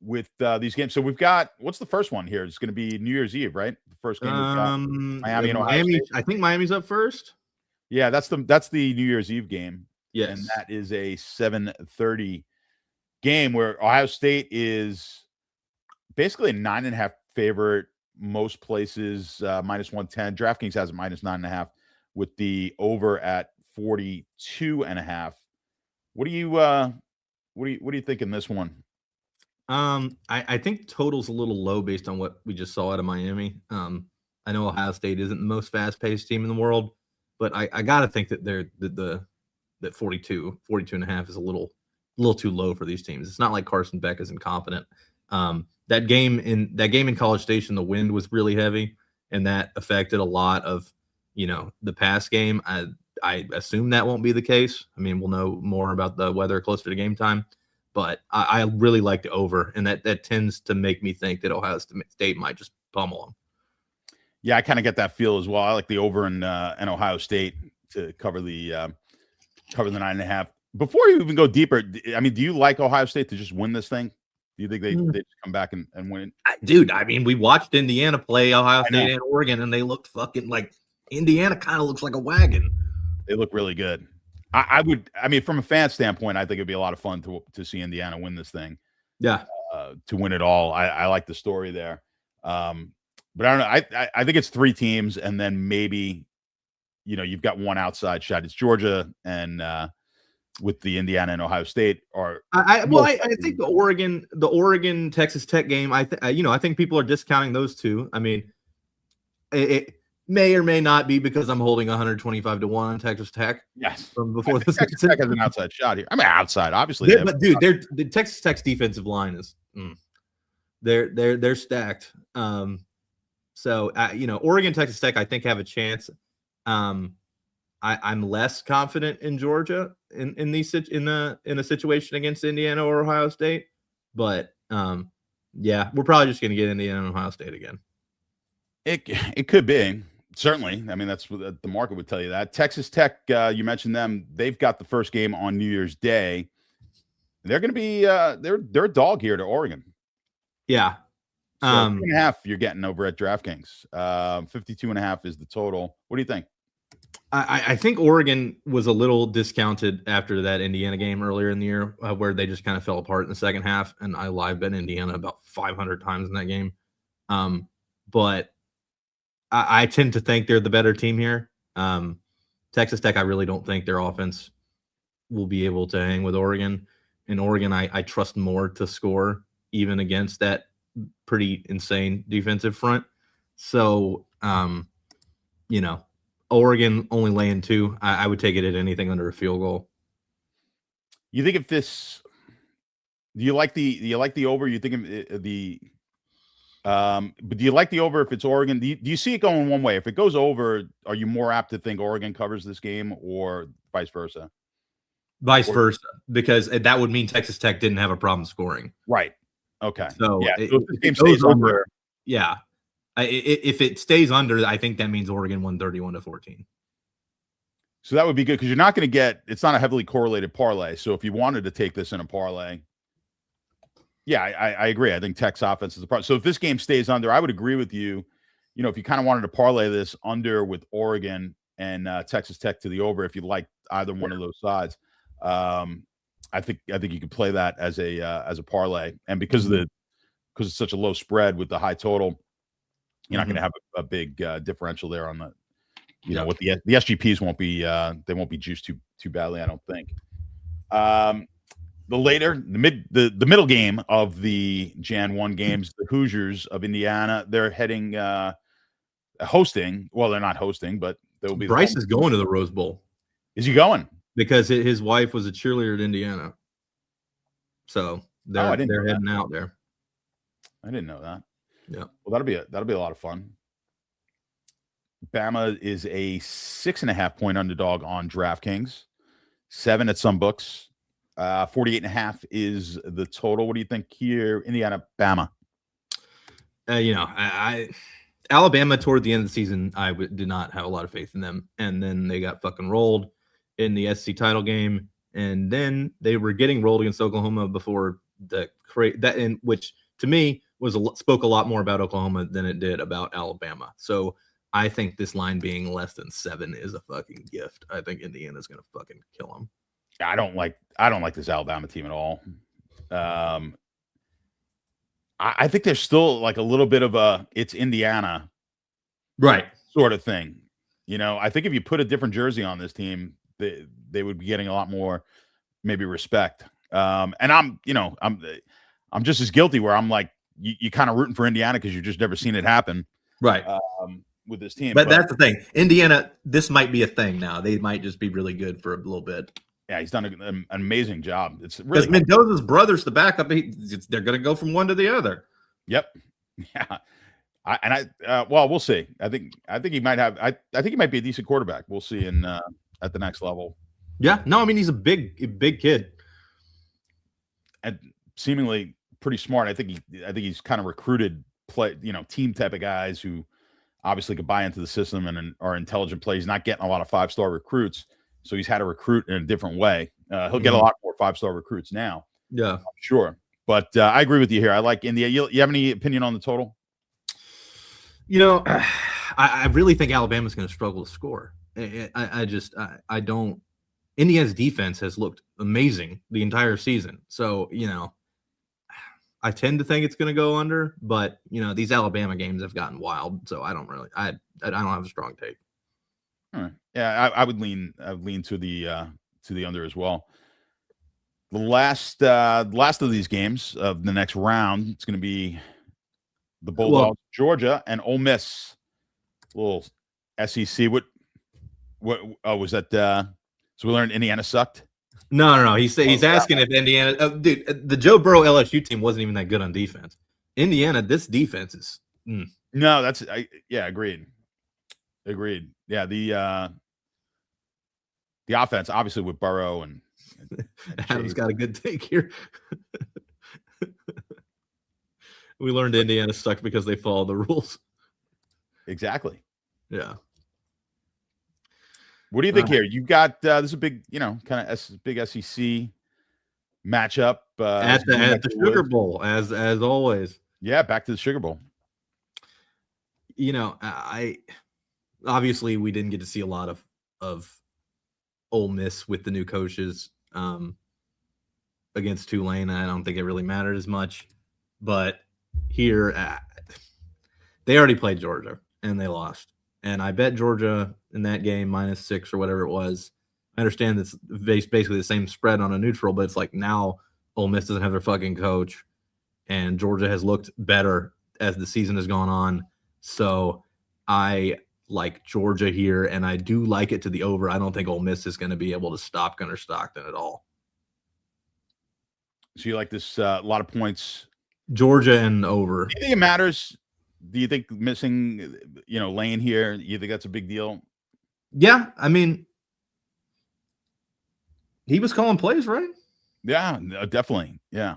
with these games. So we've got what's the first one here? It's going to be New Year's Eve, right? The first game. We've got Miami and Ohio State. I think Miami's up first. Yeah, that's the New Year's Eve game. Yes, and that is a 7:30 game where Ohio State is. Basically a 9.5 favorite, most places -110. DraftKings has it -9.5 with the over at 42.5. What do you think in this one? I think total's a little low based on what we just saw out of Miami. I know Ohio State isn't the most fast-paced team in the world, but I gotta think that that 42.5 is a little too low for these teams. It's not like Carson Beck is incompetent. That game in College Station, the wind was really heavy, and that affected a lot of, the pass game. I assume that won't be the case. I mean, we'll know more about the weather closer to game time, but I really like the over, and that tends to make me think that Ohio State might just pummel them. Yeah, I kind of get that feel as well. I like the over in Ohio State to cover the 9.5. Before you even go deeper, I mean, do you like Ohio State to just win this thing? Do you think they just come back and win? Dude, I mean, we watched Indiana play Ohio State and Oregon, and they looked fucking like Indiana kind of looks like a wagon. They look really good. I mean, from a fan standpoint, I think it'd be a lot of fun to see Indiana win this thing. Yeah. To win it all. I like the story there. But I don't know. I think it's 3 teams, and then maybe, you've got one outside shot. It's Georgia and with the Indiana and Ohio State are. I think the Oregon Texas Tech game. I think people are discounting those two. I mean, it may or may not be because I'm holding 125-1 on Texas Tech. Yes, from before the Texas Tech has an outside shot here. I mean, outside, obviously. But dude, the Texas Tech's defensive line is they're stacked. So Oregon, Texas Tech, I think have a chance. I'm less confident in Georgia in a situation against Indiana or Ohio State, but yeah, we're probably just going to get Indiana and Ohio State again. It could be, certainly. I mean, that's what the market would tell you. That Texas Tech, you mentioned them. They've got the first game on New Year's Day. They're going to be they're a dog here to Oregon. Yeah. So 2.5 you're getting over at DraftKings. 52.5 is the total. What do you think? I think Oregon was a little discounted after that Indiana game earlier in the year, where they just kind of fell apart in the second half. And I live bet Indiana about 500 times in that game. But I tend to think they're the better team here. Texas Tech, I really don't think their offense will be able to hang with Oregon. In Oregon, I trust more to score even against that pretty insane defensive front. So, Oregon only laying 2. I would take it at anything under a field goal. You think if this, do you like the over? You think but do you like the over if it's Oregon? Do you see it going one way? If it goes over, are you more apt to think Oregon covers this game or vice versa? Vice versa, because that would mean Texas Tech didn't have a problem scoring. Right. Okay. So yeah, if the game stays under. Yeah. If it stays under, I think that means Oregon won 31-14. So that would be good because you're not going to get. It's not a heavily correlated parlay. So if you wanted to take this in a parlay, yeah, I agree. I think Tech's offense is a part. So if this game stays under, I would agree with you. If you kind of wanted to parlay this under with Oregon and Texas Tech to the over, if you like either one of those sides, I think you could play that as a parlay. And because it's such a low spread with the high total, you're not going to have a big differential there on the, what the SGPs won't be, they won't be juiced too badly, I don't think. The middle game of the Jan 1 games, the Hoosiers of Indiana, they're heading hosting. Well, they're not hosting, but they'll be. Bryce is going to the Rose Bowl. Is he going? Because his wife was a cheerleader at Indiana. So they're heading out there. I didn't know that. Yeah. Well, that'll be a lot of fun. Bama is a 6.5-point underdog on DraftKings, 7 at some books. 48.5 is the total. What do you think here? Indiana, Bama. Alabama toward the end of the season, I did not have a lot of faith in them, and then they got fucking rolled in the SC title game, and then they were getting rolled against Oklahoma before which to me spoke a lot more about Oklahoma than it did about Alabama. So I think this line being less than 7 is a fucking gift. I think Indiana's gonna fucking kill them. I don't like this Alabama team at all. I think there's still like a little bit of it's Indiana, right, sort of thing. I think if you put a different jersey on this team, they would be getting a lot more maybe respect. And I'm just as guilty where I'm like you kind of rooting for Indiana because you've just never seen it happen, right? With this team, but that's the thing. Indiana, this might be a thing now. They might just be really good for a little bit. Yeah, he's done an amazing job. It's really because Mendoza's brother's the backup. They're going to go from one to the other. Yep. Yeah. Well, we'll see. I think he might have. I think he might be a decent quarterback. We'll see at the next level. Yeah. No, I mean he's a big kid, and seemingly pretty smart. I think he's kind of recruited team type of guys who obviously could buy into the system and are intelligent players. He's not getting a lot of 5-star recruits. So he's had to recruit in a different way. He'll get a lot more 5-star recruits now. Yeah, I'm sure. But I agree with you here. I like India. You have any opinion on the total? I really think Alabama's going to struggle to score. I don't. Indiana's defense has looked amazing the entire season. So, I tend to think it's going to go under. But, these Alabama games have gotten wild. So I don't have a strong take. All right. Yeah, I would lean to the under as well. The last of these games of the next round, it's going to be the Bulldogs, Georgia, and Ole Miss. Little SEC. What was that? So we learned Indiana sucked. No. He's asking if Indiana, dude, the Joe Burrow LSU team wasn't even that good on defense. Indiana, this defense is. No, agreed. Yeah, the offense, obviously with Burrow and Adam's got a good take here. We learned Indiana sucked because they follow the rules. Exactly. Yeah. What do you think here? You got this is a big, kind of big SEC matchup at the Sugar Bowl, as always. Yeah, back to the Sugar Bowl. I obviously we didn't get to see a lot of Ole Miss with the new coaches against Tulane. I don't think it really mattered as much, but here they already played Georgia and they lost. And I bet Georgia in that game -6 or whatever it was. I understand it's basically the same spread on a neutral, but it's like now Ole Miss doesn't have their fucking coach, and Georgia has looked better as the season has gone on. So I like Georgia here, and I do like it to the over. I don't think Ole Miss is going to be able to stop Gunnar Stockton at all. So you like this a lot of points? Georgia and over. Do you think it matters? Do you think missing, Lane here, you think that's a big deal? Yeah, I mean, he was calling plays, right? Yeah, definitely. Yeah.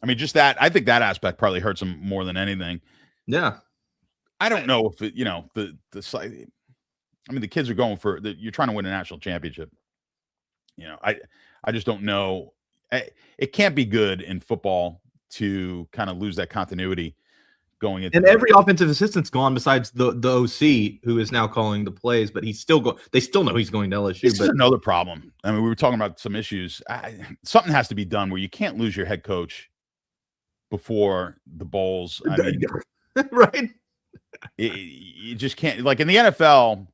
I mean, just that, I think that aspect probably hurts him more than anything. Yeah. I don't know if it, the kids are going for you're trying to win a national championship. I just don't know. It can't be good in football to kind of lose that continuity going into. And every offensive assistant's gone besides the OC, who is now calling the plays, but he's still they still know he's going to LSU. This is another problem. I mean, we were talking about some issues. Something has to be done where you can't lose your head coach before the bowls. I mean, right. You just can't, like in the NFL,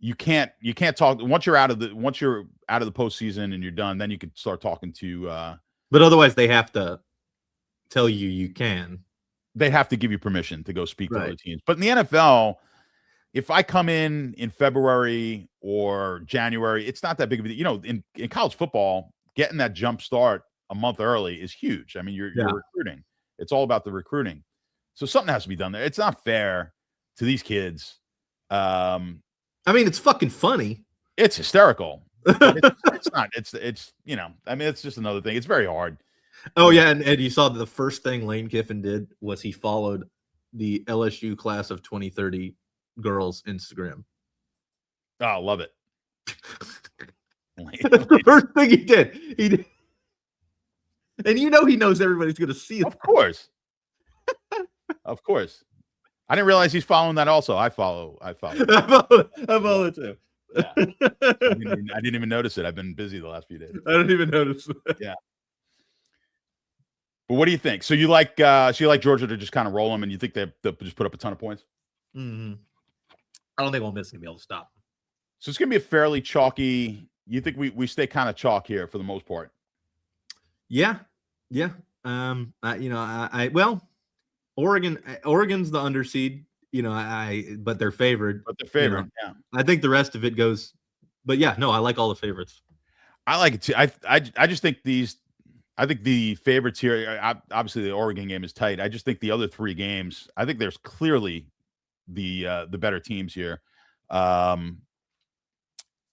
you can't talk once you're out of the postseason and you're done, then you can start talking to but otherwise they have to tell you can. They have to give you permission to go speak to other teams. But in the NFL, if I come in February or January, it's not that big of a deal. In college football, getting that jump start a month early is huge. I mean, you're recruiting. It's all about the recruiting. So something has to be done there. It's not fair to these kids. I mean, it's fucking funny. It's hysterical. It's not. It's I mean, it's just another thing. It's very hard. Oh yeah, and you saw the first thing Lane Kiffin did was he followed the LSU class of 2030 girls Instagram. Oh, love it. That's the first thing he did. And he knows everybody's going to see it. Of course. Of course. I didn't realize he's following that also. I follow. I follow it too. Yeah. I didn't even notice it. I've been busy the last few days. I didn't even notice it. Yeah. But what do you think? So you like Georgia to just kind of roll them, and you think they'll just put up a ton of points? Mm-hmm. I don't think Ole Miss is going to be able to stop. So it's going to be a fairly chalky. You think we stay kind of chalk here for the most part? Yeah. Oregon's the underseed, but they're favored. Yeah. I think the rest of it goes, but yeah, no, I like all the favorites. I like it too. I just think I think the favorites here, obviously the Oregon game is tight. I just think the other three games, I think there's clearly the better teams here,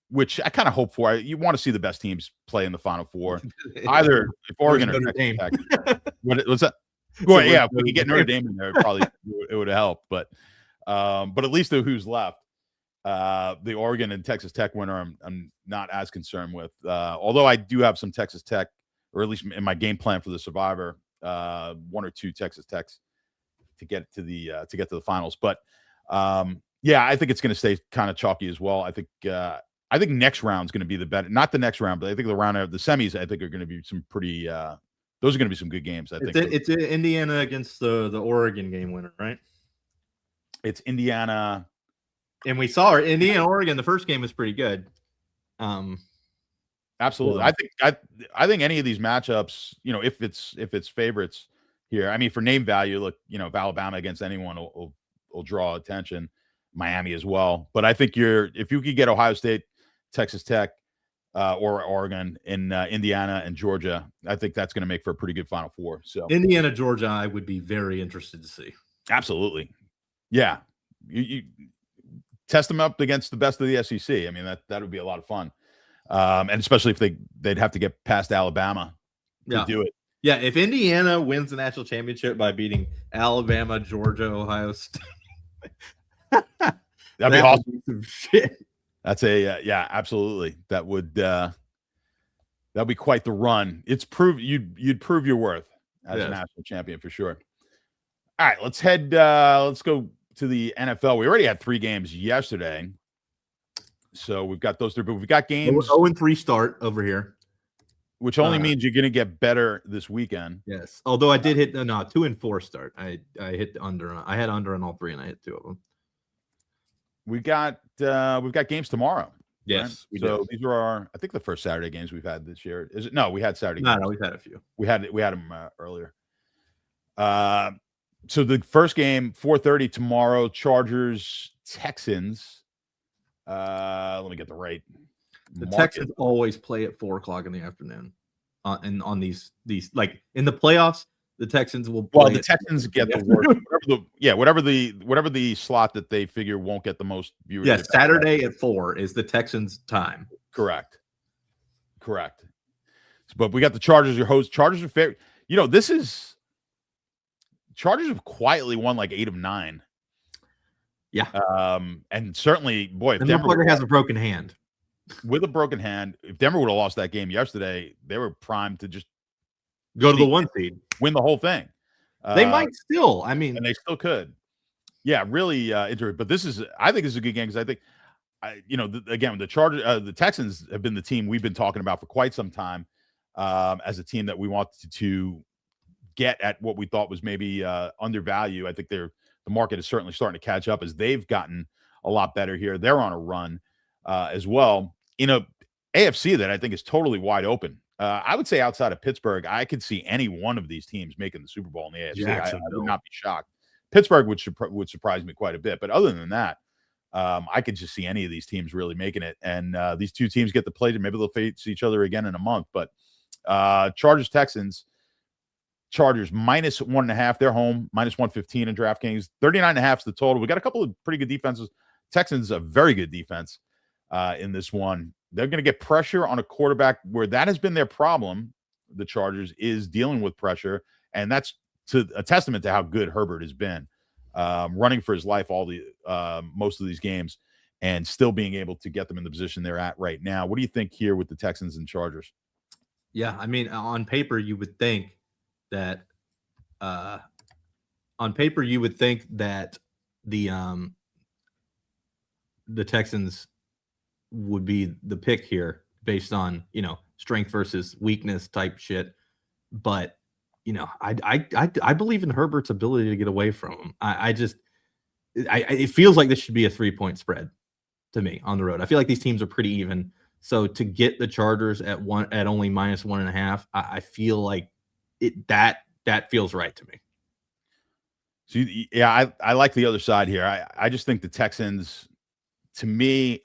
which I kind of hope for. You want to see the best teams play in the Final Four. Either if Oregon or Texas Tech. What's that? Well, yeah, if we could get Notre Dame in there, it would help. But at least who's left, the Oregon and Texas Tech winner, I'm not as concerned with. Although I do have some Texas Tech, or at least in my game plan for the Survivor, one or two Texas Techs to get to the finals. But yeah, I think it's going to stay kind of chalky as well. I think next round is going to be the better. Not the next round, but I think the round of the semis, I think are going to be some pretty. Those are going to be some good games. I think it's Indiana against the Oregon game winner, right? It's Indiana, and we saw Indiana Oregon. The first game was pretty good. Absolutely. Yeah. I think any of these matchups, you know, if it's favorites here, I mean, for name value, look, you know, if Alabama against anyone will draw attention, Miami as well. But I think if you could get Ohio State, Texas Tech, or Oregon, in Indiana and Georgia, I think that's going to make for a pretty good Final Four. So Indiana, Georgia, I would be very interested to see. absolutely, yeah, you test them up against the best of the SEC. I mean, that would be a lot of fun. And especially if they'd have to get past Alabama to do it. Yeah, if Indiana wins the national championship by beating Alabama, Georgia, Ohio State, that'd be awesome. Be some shit. That's yeah, absolutely. That'd be quite the run. You'd prove your worth as a national champion for sure. All right, let's go to the NFL. We already had 3 games yesterday. So we've got those 3, but we've got games 0-3 start over here, which only means you're going to get better this weekend. Yes, although I did hit 2-4 start. I hit the under. I had under on all 3, and I hit 2 of them. We've got games tomorrow. Yes, right? So these are I think the first Saturday games we've had this year. Is it? No, we had Saturday games. No, we've had a few. We had them earlier. So the first game, 4:30 tomorrow, Chargers Texans. Let me get the right. The Texans always play at 4:00 in the afternoon, and on these like in the playoffs, the Texans will play. Well, the Texans get the worst. Whatever the slot that they figure won't get the most viewers. Yes, Saturday at 4 is the Texans' time. Correct. But we got the Chargers. Your host. Chargers are favorite. You know, Chargers have quietly won like 8 of 9. Yeah. And certainly, boy, if Denver has a broken hand. With a broken hand, if Denver would have lost that game yesterday, they were primed to just go to the 1 seed, win the whole thing. They might still. I mean, and they still could. Yeah, really interesting. But I think this is a good game because I think, the Chargers, the Texans have been the team we've been talking about for quite some time as a team that we wanted to get at what we thought was maybe undervalued. I think the market is certainly starting to catch up as they've gotten a lot better here. They're on a run as well in a AFC that I think is totally wide open. I would say outside of Pittsburgh, I could see any one of these teams making the Super Bowl in the AFC. I would not be shocked. Pittsburgh would surprise me quite a bit. But other than that, I could just see any of these teams really making it. And these two teams get to play, maybe they'll face each other again in a month. But Chargers, Texans, Chargers minus 1.5. They're home, minus 115 in DraftKings. 39.5 is the total. We got a couple of pretty good defenses. Texans, a very good defense in this one. They're going to get pressure on a quarterback where that has been their problem. The Chargers is dealing with pressure, and that's a testament to how good Herbert has been, running for his life most of these games, and still being able to get them in the position they're at right now. What do you think here with the Texans and Chargers? Yeah, I mean, on paper, you would think that the Texans would be the pick here based on, strength versus weakness type shit. But, I believe in Herbert's ability to get away from him. It feels like this should be a 3-point spread to me on the road. I feel like these teams are pretty even. So to get the Chargers at only minus 1.5, I feel like that feels right to me. So yeah, I like the other side here. I just think the Texans, to me,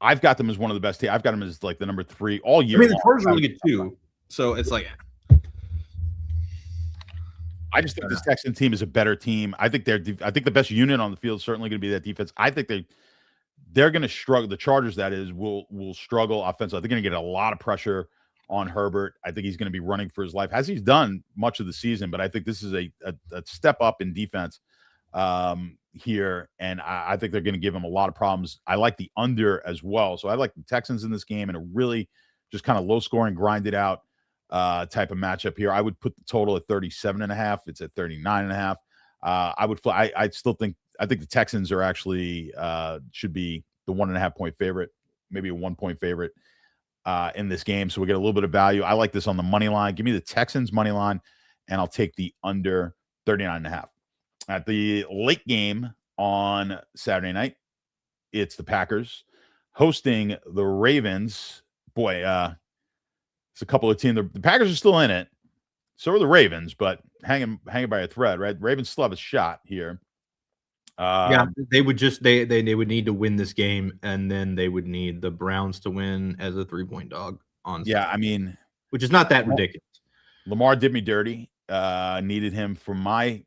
I've got them as one of the best teams. I've got them as like the number 3 all year. I mean, the Chargers are really good too. So it's like, I just think this Texan team is a better team. I think the best unit on the field is certainly going to be that defense. I think they're going to struggle. The Chargers, that is, will struggle offensively. They're going to get a lot of pressure on Herbert. I think he's going to be running for his life, as he's done much of the season. But I think this is a step up in defense here, and I think they're going to give him a lot of problems. I like the under as well. So I like the Texans in this game in a really just kind of low-scoring, grinded out type of matchup here. I would put the total at 37.5. It's at 39.5. I think the Texans are actually should be the 1.5 point favorite, maybe a 1 point favorite in this game. So we get a little bit of value. I like this on the money line. Give me the Texans money line, and I'll take the under 39.5. At the late game on Saturday night, it's the Packers hosting the Ravens. boy, it's a couple of teams. The Packers are still in it. So are the Ravens, but hanging by a thread, right? Ravens still have a shot here. Yeah, they would just they would need to win this game, and then they would need the Browns to win as a 3-point dog on. Yeah, Sunday, I mean, which is not that ridiculous. Lamar did me dirty. Needed him for my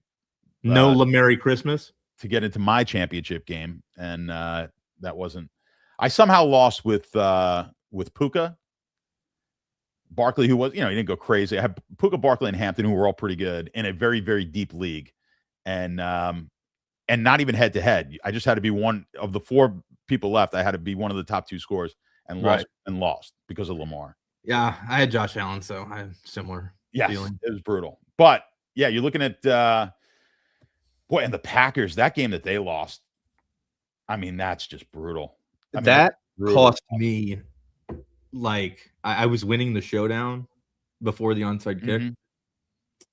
no Merry Christmas to get into my championship game, and that wasn't. I somehow lost with Puka Barkley, who was, he didn't go crazy. I had Puka, Barkley, and Hampton, who were all pretty good in a very, very deep league, and not even head to head. I just had to be one of the 4 people left. I had to be one of the top 2 scorers, and lost because of Lamar. Yeah, I had Josh Allen, so I had similar feeling. It was brutal. But yeah, you're looking at and the Packers, that game that they lost. I mean, that's just brutal. That cost me, like, I was winning the showdown before the onside kick. Mm-hmm.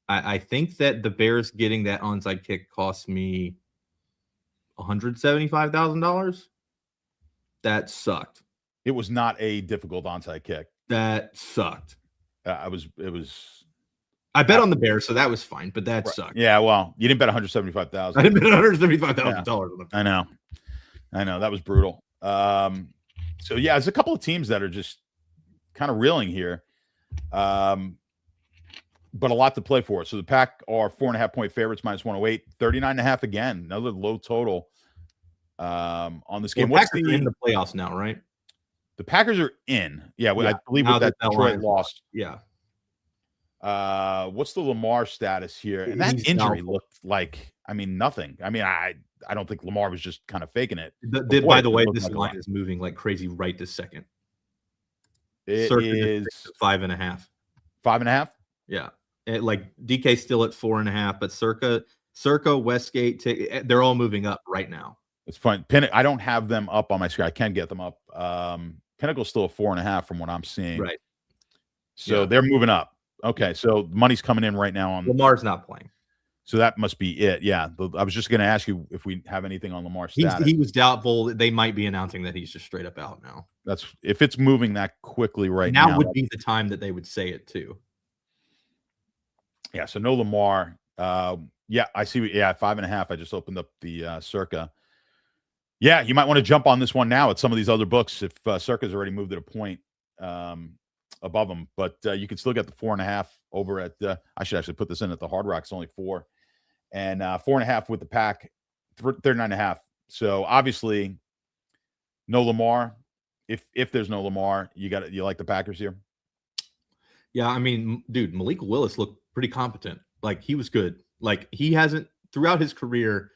I think that the Bears getting that onside kick cost me $175,000. That sucked. It was not a difficult onside kick. That sucked. It was. I bet on the Bears, so that was fine, but that sucked. Yeah, well, you didn't bet $175,000. I didn't bet $175,000 on them. I know that was brutal. So yeah, there's a couple of teams that are just kind of reeling here, but a lot to play for. So the Pack are 4.5-point favorites, -108, 39.5 again, another low total on this game. Well, Packers are in the playoffs now, right? The Packers are in. Yeah, I believe with that Detroit loss. Yeah. What's the Lamar status here? And that injury looked like, nothing. I don't think Lamar was just kind of faking it. By the way, this line is moving like crazy right this second. It is 5.5. 5.5? Yeah. Like DK still at 4.5, but Circa, Westgate, they're all moving up right now. It's fun. I don't have them up on my screen. I can get them up. Pinnacle's still a 4.5 from what I'm seeing. Right. So they're moving up. Okay, so money's coming in right now on Lamar's not playing. So that must be it. Yeah. I was just going to ask you if we have anything on Lamar's status. He was doubtful. They might be announcing that he's just straight up out now. That's if it's moving that quickly right now. Now would be the time that they would say it too. Yeah. So no Lamar. Yeah, I see. Yeah, 5.5. I just opened up the Circa. Yeah, you might want to jump on this one now at some of these other books if Circa's already moved at a point above them. But you can still get the 4.5 over at. I should actually put this in at the Hard Rock. It's only 4, and 4.5 with the Pack, 39.5. So obviously, no Lamar. If there's no Lamar, you like the Packers here. Yeah, I mean, dude, Malik Willis looked pretty competent. Like, he was good. Like, he hasn't throughout his career.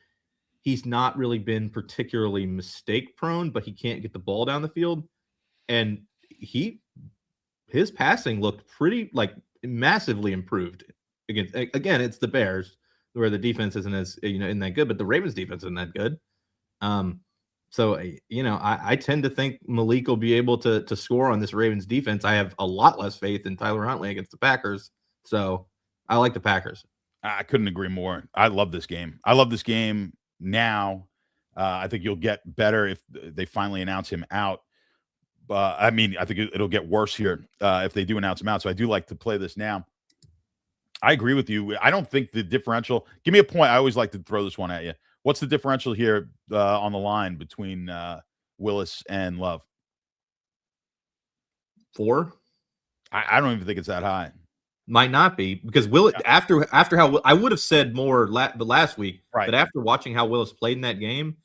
He's not really been particularly mistake prone, but he can't get the ball down the field. And his passing looked pretty massively improved again, it's the Bears where the defense isn't as, isn't that good, but the Ravens defense isn't that good. So, I tend to think Malik will be able to score on this Ravens defense. I have a lot less faith in Tyler Huntley against the Packers. So I like the Packers. I couldn't agree more. I love this game. Now, I think you'll get better if they finally announce him out. I think it'll get worse here if they do announce him out. So I do like to play this now. I agree with you. I don't think the differential. Give me a point. I always like to throw this one at you. What's the differential here on the line between Willis and Love? 4. I don't even think it's that high. Might not be because Willis after how I would have said more the last week, right? But after watching how Willis played in that game,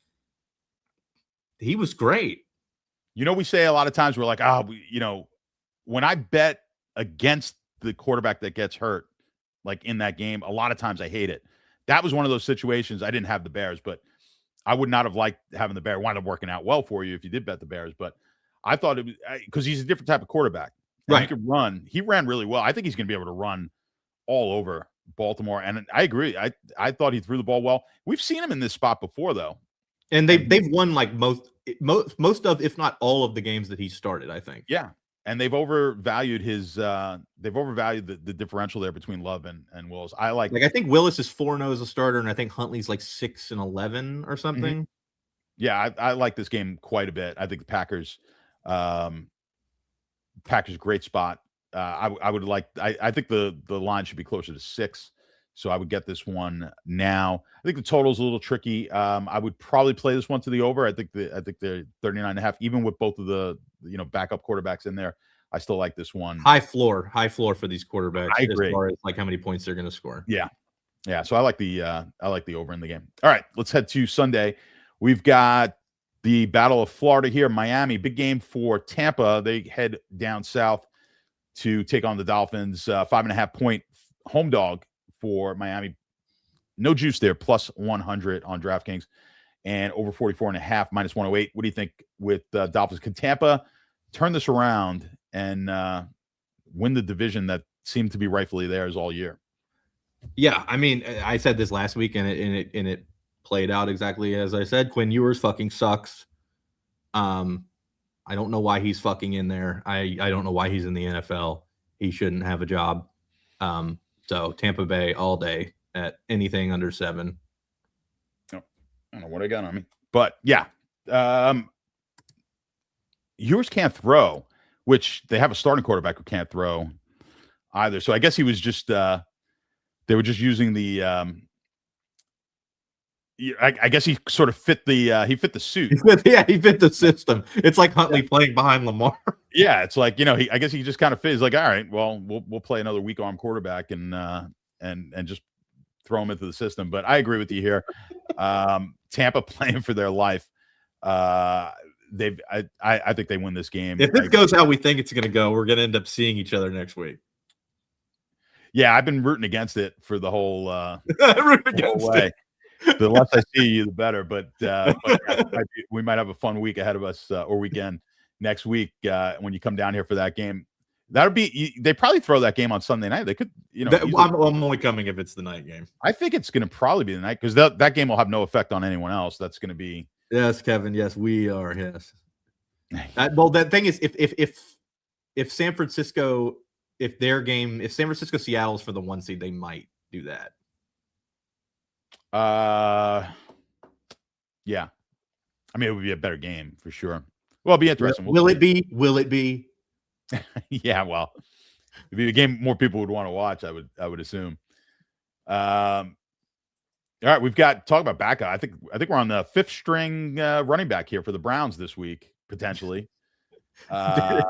he was great. We say a lot of times we're like, when I bet against the quarterback that gets hurt, like in that game, a lot of times I hate it. That was one of those situations. I didn't have the Bears, but I would not have liked having the Bears. Wound up working out well for you if you did bet the Bears, but I thought it was because he's a different type of quarterback. Right. He could run. He ran really well. I think he's going to be able to run all over Baltimore. And I agree. I thought he threw the ball well. We've seen him in this spot before, though. And they've won like most of, if not all of the games that he started, I think. Yeah. And they've overvalued the differential there between Love and Willis. I think Willis is 4-0 as a starter, and I think Huntley's like 6-11 or something. Mm-hmm. Yeah, I like this game quite a bit. I think the Packers Packers great spot. I would like. I think the line should be closer to 6, so I would get this one now. I think the total's a little tricky. I would probably play this one to the over. I think the 39.5, even with both of the backup quarterbacks in there, I still like this one. High floor for these quarterbacks. I agree. As far as like how many points they're going to score. Yeah. So I like the over in the game. All right, let's head to Sunday. We've got the Battle of Florida here, Miami. Big game for Tampa. They head down south to take on the Dolphins. 5.5 point home dog for Miami. No juice there. Plus 100 on DraftKings, and over 44.5 minus 108. What do you think with Dolphins? Can Tampa turn this around and win the division that seemed to be rightfully theirs all year? Yeah, I mean, I said this last week, and it played out exactly as I said. Quinn Ewers fucking sucks. I don't know why he's fucking in there. I don't know why he's in the NFL. He shouldn't have a job. So Tampa Bay all day at anything under 7. I don't know what I got on me, but yeah, Ewers can't throw, which they have a starting quarterback who can't throw either. So I guess he was just they were just using the. I guess he sort of fit the suit. He fit the system. It's like Huntley playing behind Lamar. Yeah, it's like I guess he just kind of fit. He's like, all right, well, we'll play another weak arm quarterback and just throw him into the system. But I agree with you here. Tampa playing for their life. I think they win this game. If this goes how we think it's going to go, we're going to end up seeing each other next week. Yeah, I've been rooting against it for the whole way. The less I see you, the better. But we might have a fun week ahead of us or weekend next week when you come down here for that game. That'll be. They probably throw that game on Sunday night. They could, I'm only coming if it's the night game. I think it's going to probably be the night because that game will have no effect on anyone else. That's going to be. Yes, Kevin. Yes, we are. Yes. Well, the thing is, if San Francisco, if San Francisco Seattle's for the 1 seed, they might do that. Yeah. I mean, it would be a better game for sure. Well, it'll be interesting. Will it be? Will it be? Yeah, well, it'd be a game more people would want to watch, I would assume. All right, we've got talk about backup. I think we're on the 5th string running back here for the Browns this week, potentially. The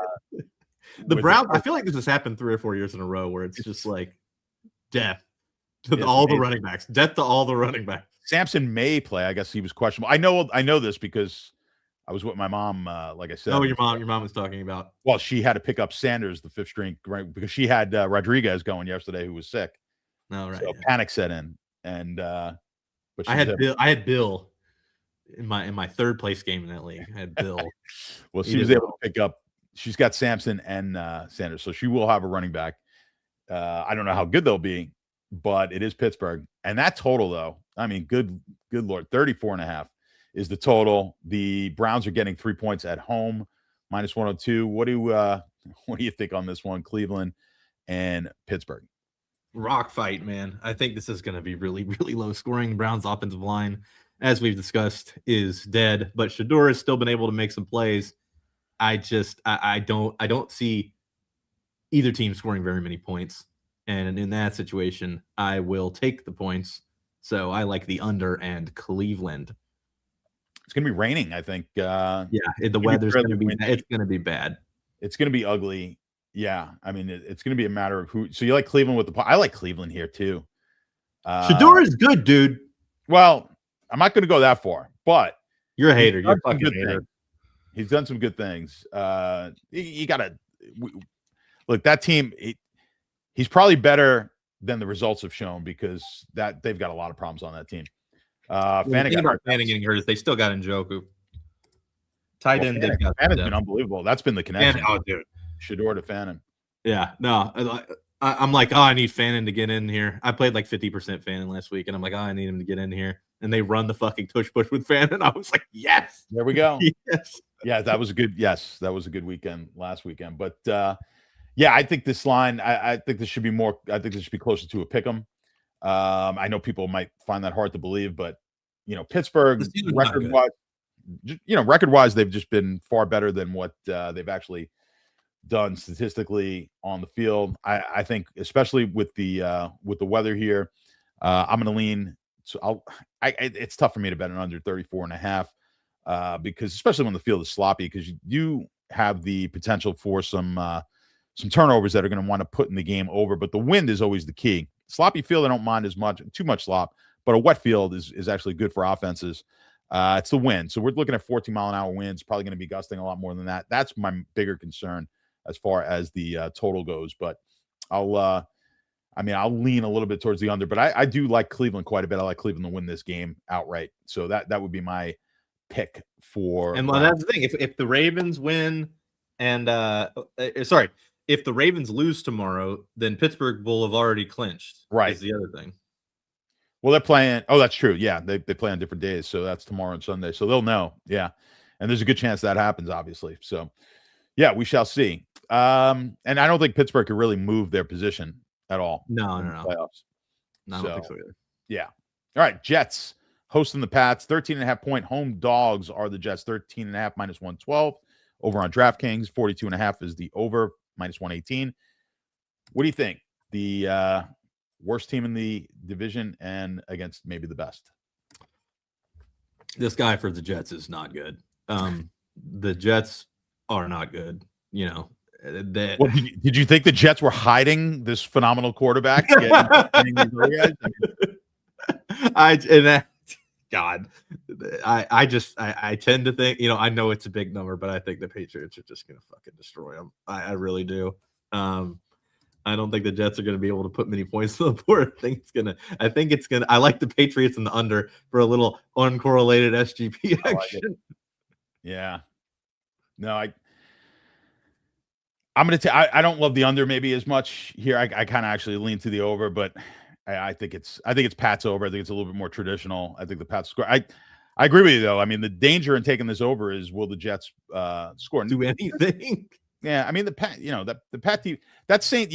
Browns, I feel like this has happened 3 or 4 years in a row where it's just like death to all the running backs. Death to all the running backs. Samson may play. I guess he was questionable. I know this because I was with my mom, like I said. Oh, your mom was talking about. Well, she had to pick up Sanders, the 5th string, right? Because she had Rodriguez going yesterday, who was sick. No, right. So panic set in, and but I had Bill in my 3rd place game in that league. I had Bill. Well, she was able to pick up. She's got Samson and Sanders, so she will have a running back. I don't know how good they'll be, but it is Pittsburgh, and that total though. I mean, good Lord, 34.5 is the total. The Browns are getting 3 points at home, minus 102. What do you think on this one, Cleveland and Pittsburgh? Rock fight, man. I think this is going to be really, really low scoring. Browns offensive line, as we've discussed, is dead, but Shedeur has still been able to make some plays. I don't see either team scoring very many points. And in that situation, I will take the points. So I like the under and Cleveland. It's going to be raining, I think. The weather's going to be it's going to be bad. It's going to be ugly. Yeah, I mean, it's going to be a matter of who. So you like Cleveland with I like Cleveland here too. Shedeur is good, dude. Well, I'm not going to go that far, but you're a hater. You're a fucking hater. He's done some good things. You got to look that team. He's probably better than the results have shown because they've got a lot of problems on that team. Fanning getting hurt. They still got Njoku. Tight end. Fannon's been unbelievable. That's been the connection. Oh, dude. Shedeur to Fannin. Yeah, no, I'm like, I need Fannin to get in here. I played like 50% Fannin last week, and I'm like, I need him to get in here. And they run the fucking tush push with Fannin. I was like, yes. There we go. Yes. Yeah, that was a good weekend last weekend. But yeah, I think this line, I think this should be more. I think this should be closer to a pick 'em. I know people might find that hard to believe, but Pittsburgh record wise, they've just been far better than what they've actually done statistically on the field. I think, especially with the weather here, I'm going to lean. So it's tough for me to bet an under 34.5 because especially when the field is sloppy, because you have the potential for some turnovers that are going to want to put in the game over. But the wind is always the key. Sloppy field, I don't mind as much, too much slop, but a wet field is actually good for offenses. It's the wind. So we're looking at 14-mile-an-hour winds, probably going to be gusting a lot more than that. That's my bigger concern as far as the total goes. But I'll lean a little bit towards the under. But I do like Cleveland quite a bit. I like Cleveland to win this game outright. So that would be my pick for. And that's the thing. If the Ravens win and if the Ravens lose tomorrow, then Pittsburgh will have already clinched. Right. Is the other thing. Well, they're playing. Oh, that's true. Yeah, they play on different days. So that's tomorrow and Sunday. So they'll know. Yeah. And there's a good chance that happens, obviously. So, yeah, we shall see. And I don't think Pittsburgh could really move their position at all. No. Playoffs. No, I don't think so either. Yeah. All right. Jets hosting the Pats. 13.5-point home dogs are the Jets. 13.5 minus 112. Over on DraftKings. 42.5 is the over, minus 118. What do you think? The worst team in the division and against maybe the best? This guy for the Jets is not good. The Jets are not good. You know, did you think the Jets were hiding this phenomenal quarterback? I tend to think, I know it's a big number, but I think the Patriots are just going to fucking destroy them. I really do. I don't think the Jets are going to be able to put many points to the board. I like the Patriots in the under for a little uncorrelated SGP action. Yeah. No, I'm going to I don't love the under maybe as much here. I kind of actually lean to the over, but I think it's Pats over. I think it's a little bit more traditional. I think the Pats score. I agree with you though. I mean, the danger in taking this over is, will the Jets score? Do anything? Yeah, I mean the Pat, the Pat, that Saint.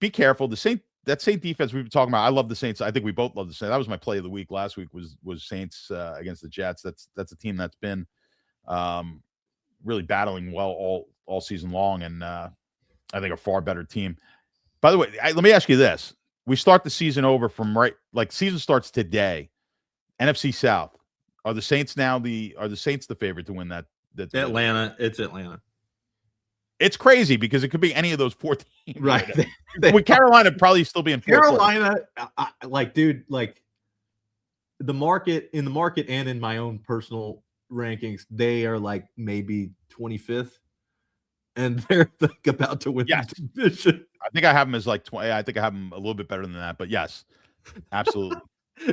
Be careful. That Saint defense we've been talking about. I love the Saints. I think we both love the Saints. That was my play of the week last week. Was Saints against the Jets. That's a team that's been really battling well all season long, and I think a far better team. By the way, let me ask you this: we start the season over from season starts today. NFC South. Are the Saints the favorite to win that? Atlanta. It's Atlanta. It's crazy because it could be any of those 4 teams. Right. With Carolina probably still being Carolina, the market and in my own personal rankings, they are like maybe 25th, and they're about to win the division. I think I have them as like 20. I think I have them a little bit better than that, but yes, absolutely.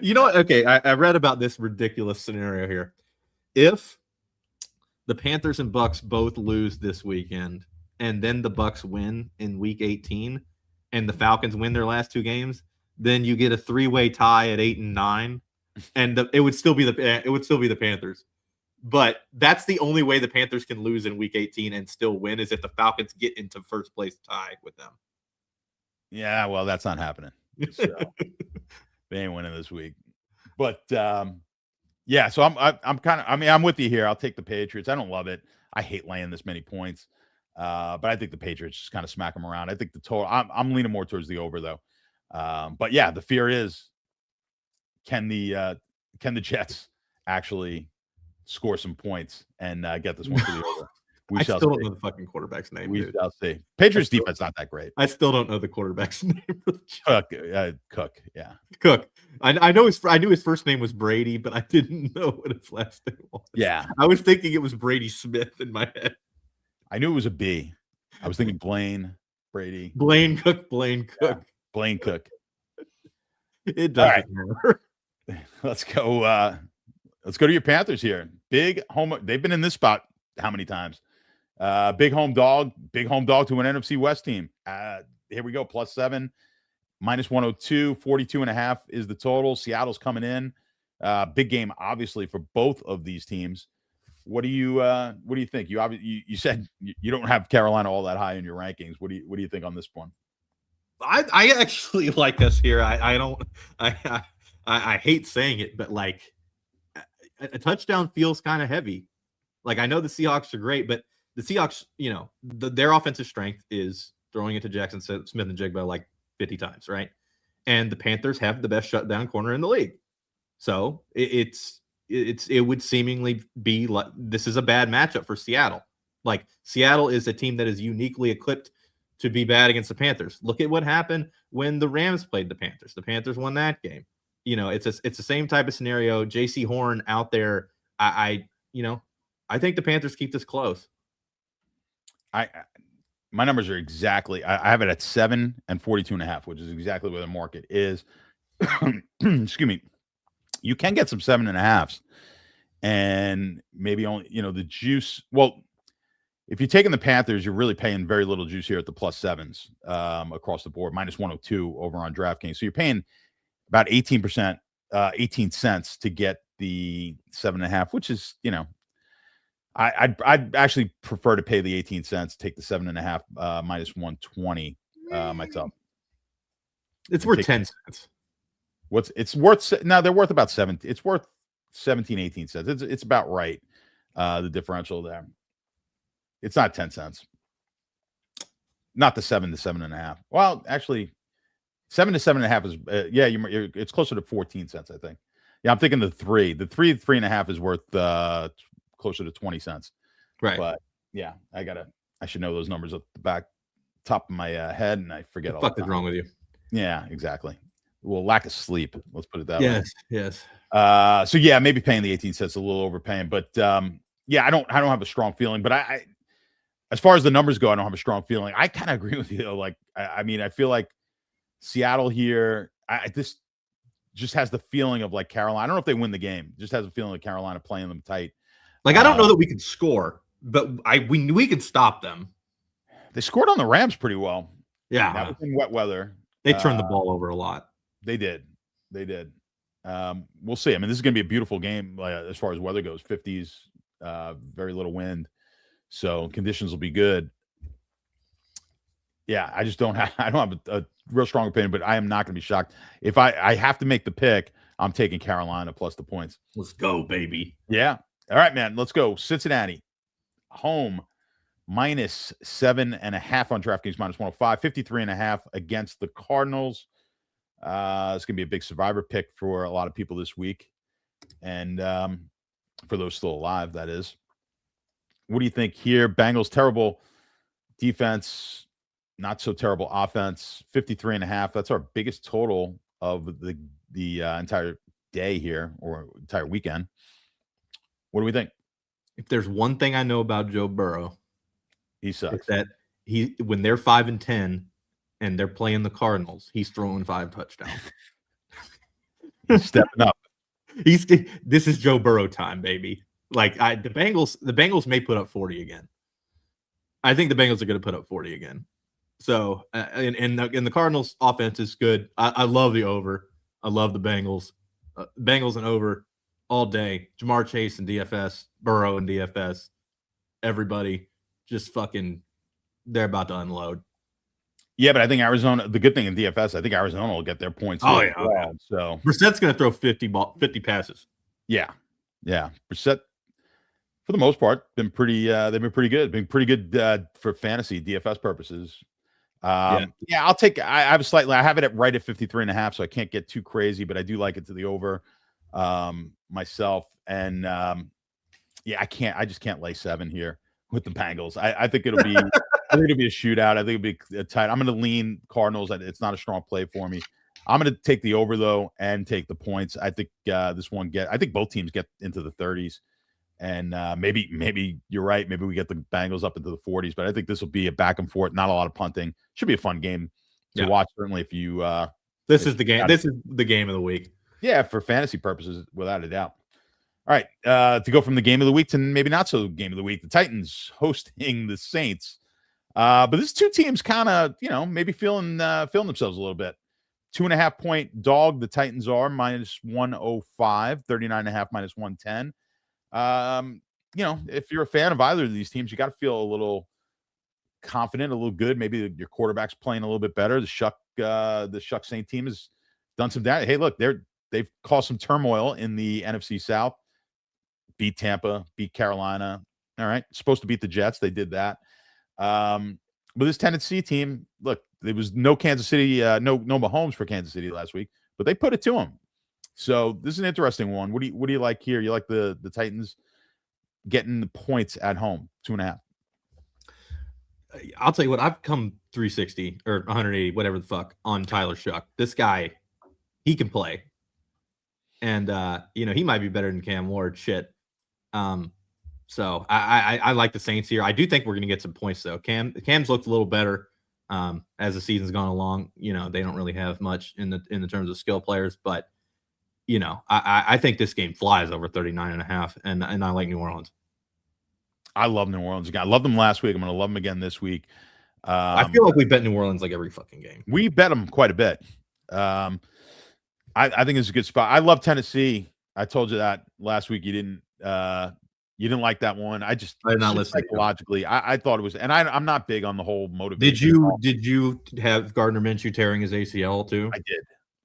You know what? Okay, I read about this ridiculous scenario here. If the Panthers and Bucks both lose this weekend, and then the Bucks win in week 18, and the Falcons win their last 2 games, then you get a 3-way tie at 8 and 9, and it would still be the Panthers. But that's the only way the Panthers can lose in week 18 and still win, is if the Falcons get into first place tie with them. Yeah, well, that's not happening. So they ain't winning this week. But yeah, so I'm with you here. I'll take the Patriots. I don't love it. I hate laying this many points. But I think the Patriots just kind of smack them around. I think the total, I'm leaning more towards the over though. But yeah, the fear is, can the Jets actually score some points and get this one to the over? I still don't know the fucking quarterback's name. We shall see. Patriots defense not that great. I still don't know the quarterback's name. Cook. Yeah. Cook. I knew his first name was Brady, but I didn't know what his last name was. Yeah. I was thinking it was Brady Smith in my head. I knew it was a B. I was thinking Blaine Brady. Blaine Cook. Yeah, Blaine Cook. It doesn't matter. Let's go to your Panthers here. Big home. They've been in this spot how many times? Big home dog to an NFC West team. Here we go. +7, minus 102, 42.5 is the total. Seattle's coming in. Big game, obviously, for both of these teams. What do you think? You said you don't have Carolina all that high in your rankings. What do you think on this one? I actually like us here. I hate saying it, but like a touchdown feels kind of heavy. Like, I know the Seahawks are great, but the Seahawks, their offensive strength is throwing it to Jackson Smith and Jigba like 50 times, right? And the Panthers have the best shutdown corner in the league. So it would seemingly be like this is a bad matchup for Seattle. Like Seattle is a team that is uniquely equipped to be bad against the Panthers. Look at what happened when the Rams played the Panthers. The Panthers won that game. It's the same type of scenario. JC Horn out there. I think the Panthers keep this close. My numbers are exactly. I have it at 7 and 42.5, which is exactly where the market is. Excuse me. You can get some 7.5s, and maybe only the juice. Well, if you're taking the Panthers, you're really paying very little juice here at the +7s across the board, -102 over on DraftKings. So you're paying about 18%, 18 cents to get the 7.5, which is I'd actually prefer to pay the 18 cents, take the 7.5 -120 myself. It's worth 10 cents. It's worth now? They're worth about 17. It's worth 17, 18 cents. It's about right. The differential there. It's not 10 cents. Not the 7 to 7.5. Well, actually, 7 to 7.5 is it's closer to 14 cents, I think. Yeah, I'm thinking the 3. The 3.5 is worth closer to 20 cents. Right. But yeah, I should know those numbers at the top of my head, and I forget all the time. What the fuck is wrong with you? Yeah, exactly. Well, lack of sleep. Let's put it that way. Yes. So yeah, maybe paying the 18 cents a little overpaying, but yeah, I don't have a strong feeling. But I as far as the numbers go, I don't have a strong feeling. I kind of agree with you though. Like, I mean, I feel like Seattle here. This just has the feeling of like Carolina. I don't know if they win the game. Just has a feeling of Carolina playing them tight. Like I don't know that we can score, but we can stop them. They scored on the Rams pretty well. Yeah, that was in wet weather. They turned the ball over a lot. They did. We'll see. I mean, this is going to be a beautiful game as far as weather goes. 50s, very little wind, so conditions will be good. Yeah, I don't have a real strong opinion, but I am not going to be shocked if I have to make the pick. I'm taking Carolina plus the points. Let's go, baby. Yeah. All right, man. Let's go. Cincinnati home -7.5 on DraftKings -105, 53.5 against the Cardinals. It's gonna be a big survivor pick for a lot of people this week, and for those still alive, that is. What do you think here? Bengals terrible defense, not so terrible offense. 53.5. That's our biggest total of the entire day here, or entire weekend. What do we think? If there's one thing I know about Joe Burrow, he sucks. It's that when they're 5-10 and they're playing the Cardinals, he's throwing 5 touchdowns. He's stepping up. This is Joe Burrow time, baby. Like the Bengals may put up 40 again. I think the Bengals are going to put up 40 again. So and the Cardinals offense is good. I love the over. I love the Bengals. Bengals and over all day. Jamar Chase and DFS, Burrow and DFS. Everybody just fucking, they're about to unload. Yeah, but I think Arizona, the good thing in DFS, I think Arizona will get their points. Oh, yeah. Well, so Brissett's going to throw 50 passes. Yeah. Brissett, for the most part, they've been pretty good. Been pretty good for fantasy DFS purposes. I have it right at 53.5, so I can't get too crazy, but I do like it to the over myself. And I just can't lay 7 here with the Bengals. I think it'll be a shootout. I think it'll be tight. I'm going to lean Cardinals. It's not a strong play for me. I'm going to take the over though and take the points. I think I think both teams get into the 30s, and maybe you're right. Maybe we get the Bengals up into the 40s, but I think this will be a back and forth. Not a lot of punting. Should be a fun game to watch. Certainly, if you this is the game. This is the game of the week. Yeah, for fantasy purposes, without a doubt. All right, to go from the game of the week to maybe not so game of the week, the Titans hosting the Saints. But these two teams kind of, maybe feeling themselves a little bit. 2.5-point dog, the Titans are -105, 39.5 -110. If you're a fan of either of these teams, you got to feel a little confident, a little good. Maybe your quarterback's playing a little bit better. The Shuck Saint team has done some damage. Hey, look, they've caused some turmoil in the NFC South. Beat Tampa, beat Carolina, All right, supposed to beat the Jets. They did that. But this Tennessee team, look, there was no Kansas City, no Mahomes for Kansas City last week, but they put it to them. So this is an interesting one. What do you like here? You like the Titans getting the points at home, 2.5? I'll tell you what, I've come 360 or 180, whatever the fuck, on Tyler Shuck. This guy, he can play. And he might be better than Cam Ward. Shit. So I like the Saints here. I do think we're gonna get some points though. Cam's looked a little better as the season's gone along. They don't really have much in the terms of skill players, but I think this game flies over 39.5, and I like New Orleans. I love New Orleans again. I loved them last week. I'm going to love them again this week. I feel like we bet New Orleans like every fucking game. We bet them quite a bit. I think it's a good spot. I love Tennessee. I told you that last week. You didn't like that one. I did not listen. Psychologically, I thought it was, and I'm not big on the whole motivation. Did you have Gardner Minshew tearing his ACL too?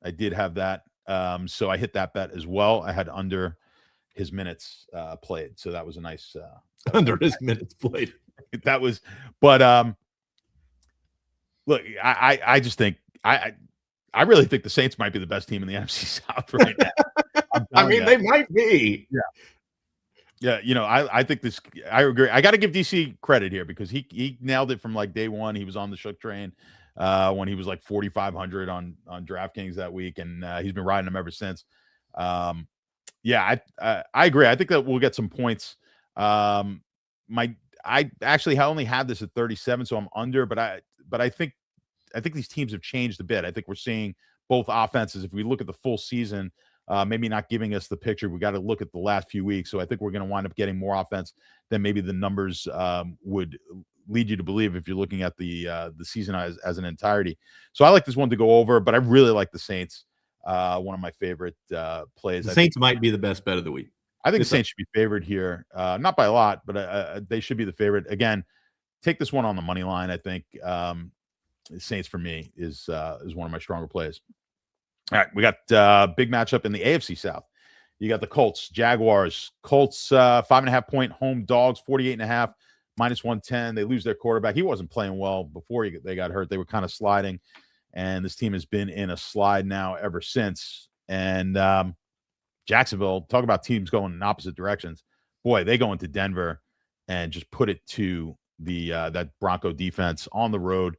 I did have that. So I hit that bet as well. I had under his minutes played, so that was a nice under his minutes played. That was, but look, I just think I really think the Saints might be the best team in the NFC South right now. I mean, they might be. Yeah. I think this. I agree. I got to give DC credit here because he nailed it from like day one. He was on the Shook train when he was like 4,500 on DraftKings that week, and he's been riding them ever since. I agree. I think that we'll get some points. I actually only had this at 37, so I'm under. But I think these teams have changed a bit. I think we're seeing both offenses. If we look at the full season, maybe not giving us the picture. We got to look at the last few weeks. So I think we're going to wind up getting more offense than maybe the numbers would lead you to believe if you're looking at the season as an entirety. So I like this one to go over, but I really like the Saints. One of my favorite plays. The Saints might be the best bet of the week. I think the Saints should be favored here, not by a lot, but they should be the favorite. Again, take this one on the money line. I think the Saints for me is one of my stronger plays. All right, we got big matchup in the AFC South. You got the Colts, Jaguars. Colts 5.5 point home dogs, 48.5, -110. They lose their quarterback. He wasn't playing well before they got hurt. They were kind of sliding, and this team has been in a slide now ever since. And Jacksonville, talk about teams going in opposite directions. Boy, they go into Denver and just put it to the that Bronco defense on the road.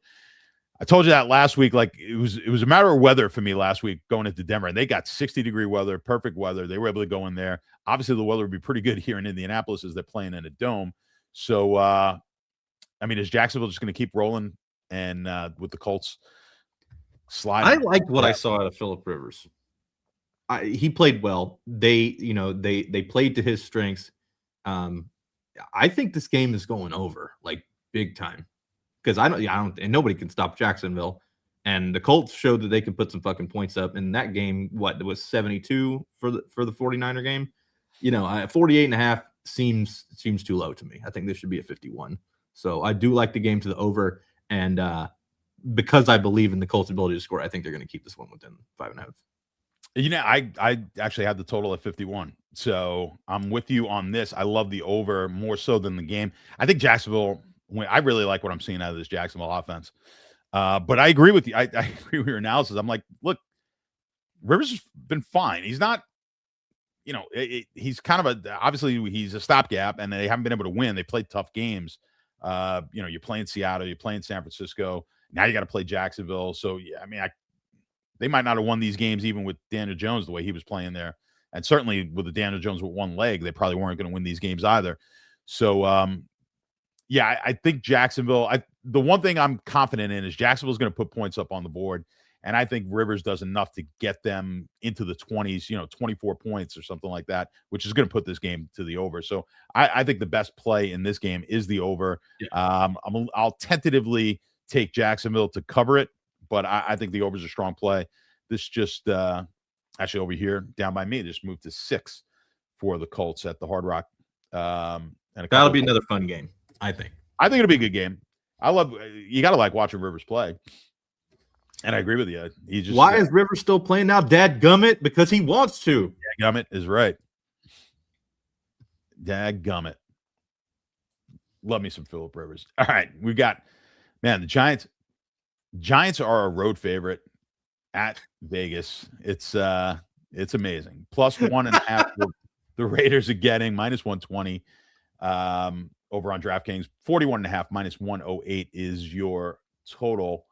I told you that last week. Like it was a matter of weather for me last week going into Denver, and they got 60-degree weather, perfect weather. They were able to go in there. Obviously, the weather would be pretty good here in Indianapolis as they're playing in a dome. So, is Jacksonville just going to keep rolling and with the Colts sliding? I liked what I saw out of Phillip Rivers. He played well. They played to his strengths. I think this game is going over like big time because I don't, and nobody can stop Jacksonville. And the Colts showed that they can put some fucking points up in that game. What it was 72 for the 49er game. 48.5 seems too low to me. I think this should be a 51. So I do like the game to the over, and because I believe in the Colts' ability to score, I think they're going to keep this one within 5.5. I actually had the total at 51. So I'm with you on this. I love the over more so than the game. I think Jacksonville, I really like what I'm seeing out of this Jacksonville offense. But I agree with you. I agree with your analysis. I'm like, look, Rivers has been fine. He's not, he's kind of obviously he's a stopgap, and they haven't been able to win. They played tough games. You're playing Seattle, you're playing San Francisco. Now you got to play Jacksonville. So, they might not have won these games even with Daniel Jones the way he was playing there. And certainly with the Daniel Jones with one leg, they probably weren't going to win these games either. So, I think Jacksonville, the one thing I'm confident in is Jacksonville's going to put points up on the board. And I think Rivers does enough to get them into the 20s, 24 points or something like that, which is going to put this game to the over. So I think the best play in this game is the over. Yeah. I'll tentatively take Jacksonville to cover it, but I think the over is a strong play. This just actually over here down by me, just moved to 6 for the Colts at the Hard Rock. And that'll be another fun game, I think. I think it'll be a good game. You got to like watching Rivers play. And I agree with you. Why is Rivers still playing now? Dadgummit, because he wants to. Dadgummit is right. Dadgummit. Love me some Phillip Rivers. All right, we got, man, the Giants. Giants are a road favorite at Vegas. It's amazing. Plus 1.5. The Raiders are getting minus 120 over on DraftKings. 41.5 minus 108 is your total.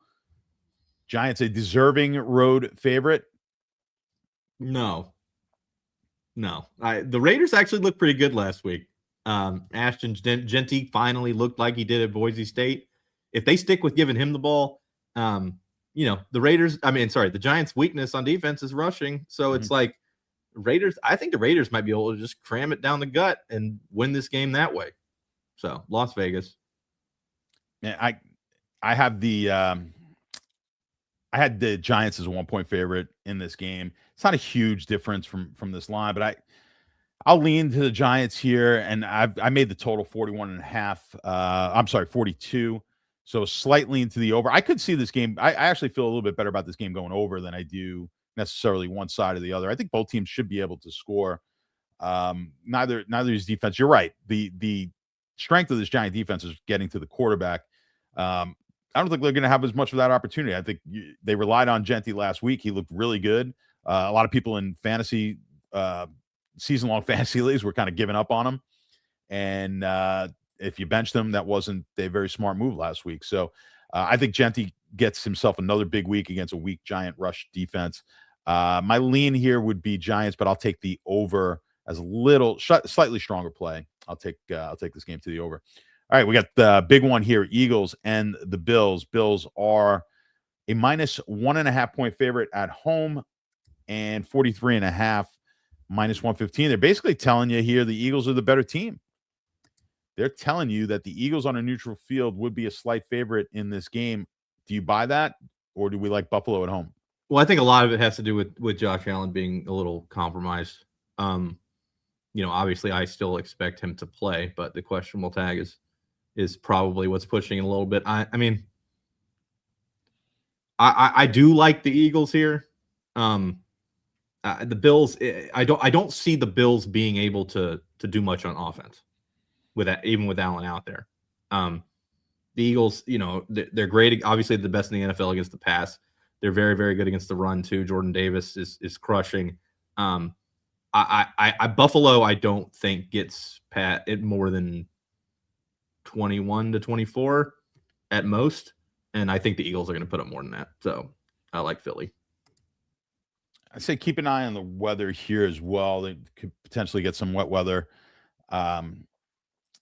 Giants a deserving road favorite. No. The Raiders actually looked pretty good last week. Ashton Genty finally looked like he did at Boise State. If they stick with giving him the ball, the Giants' weakness on defense is rushing. So it's like Raiders. I think the Raiders might be able to just cram it down the gut and win this game that way. So Las Vegas. Man, I have I had the Giants as a 1-point favorite in this game. It's not a huge difference from this line, but I'll lean to the Giants here, and I made the total 41.5. 42. So slightly into the over. I could see this game. I actually feel a little bit better about this game going over than I do necessarily one side or the other. I think both teams should be able to score. Neither is defense. You're right. The strength of this Giant defense is getting to the quarterback. I don't think they're going to have as much of that opportunity. I think they relied on Genty last week. He looked really good. A lot of people in fantasy, season-long fantasy leagues were kind of giving up on him. And if you benched him, that wasn't a very smart move last week. So I think Genty gets himself another big week against a weak Giant rush defense. My lean here would be Giants, but I'll take the over as a slightly stronger play. I'll take this game to the over. All right, we got the big one here, Eagles and the Bills. Bills are a minus 1.5-point favorite at home and 43.5 minus 115. They're basically telling you here the Eagles are the better team. They're telling you that the Eagles on a neutral field would be a slight favorite in this game. Do you buy that, or do we like Buffalo at home? Well, I think a lot of it has to do with Josh Allen being a little compromised. Obviously I still expect him to play, but the questionable tag is probably what's pushing it a little bit. I do like the Eagles here. The Bills, I don't see the Bills being able to do much on offense even with Allen out there. The Eagles, they're great. Obviously, the best in the NFL against the pass. They're very, very good against the run too. Jordan Davis is crushing. Buffalo, I don't think gets Pat it more than 21-24 at most, and I think the Eagles are going to put up more than that. So I like Philly. I say keep an eye on the weather here as well. They could potentially get some wet weather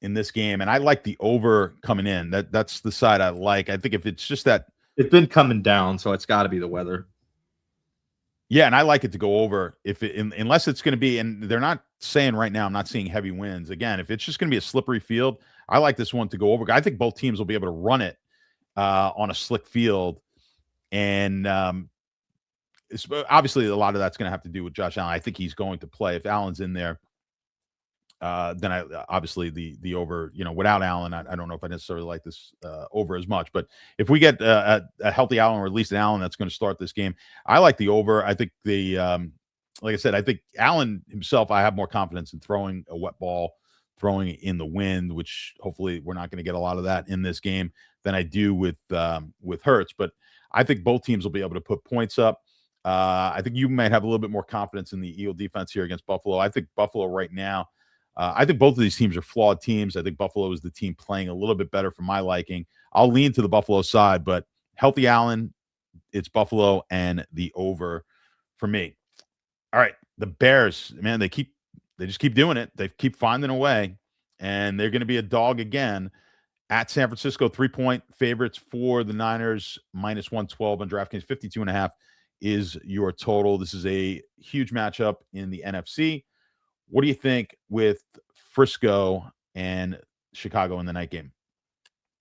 in this game, and I like the over coming in. That's the side I like. I think if it's just that it's been coming down, so it's got to be the weather. Yeah, and I like it to go over unless it's going to be, and they're not saying right now, I'm not seeing heavy winds. Again, if it's just going to be a slippery field, I like this one to go over. I think both teams will be able to run it on a slick field. And obviously a lot of that's going to have to do with Josh Allen. I think he's going to play. If Allen's in there, then obviously the over, without Allen, I don't know if I necessarily like this over as much. But if we get a healthy Allen or at least an Allen that's going to start this game, I like the over. I think like I said, I think Allen himself, I have more confidence in throwing a wet ball, throwing it in the wind, which hopefully we're not going to get a lot of that in this game, than I do with Hurts. But I think both teams will be able to put points up. I think you might have a little bit more confidence in the Eagle defense here against Buffalo. I think Buffalo right now, I think both of these teams are flawed teams. I think Buffalo is the team playing a little bit better for my liking. I'll lean to the Buffalo side, but healthy Allen, it's Buffalo and the over for me. All right, the Bears, man, they just keep doing it. They keep finding a way, and they're going to be a dog again at San Francisco. 3-point favorites for the Niners, minus 112 on DraftKings. 52.5 is your total. This is a huge matchup in the NFC. What do you think with Frisco and Chicago in the night game?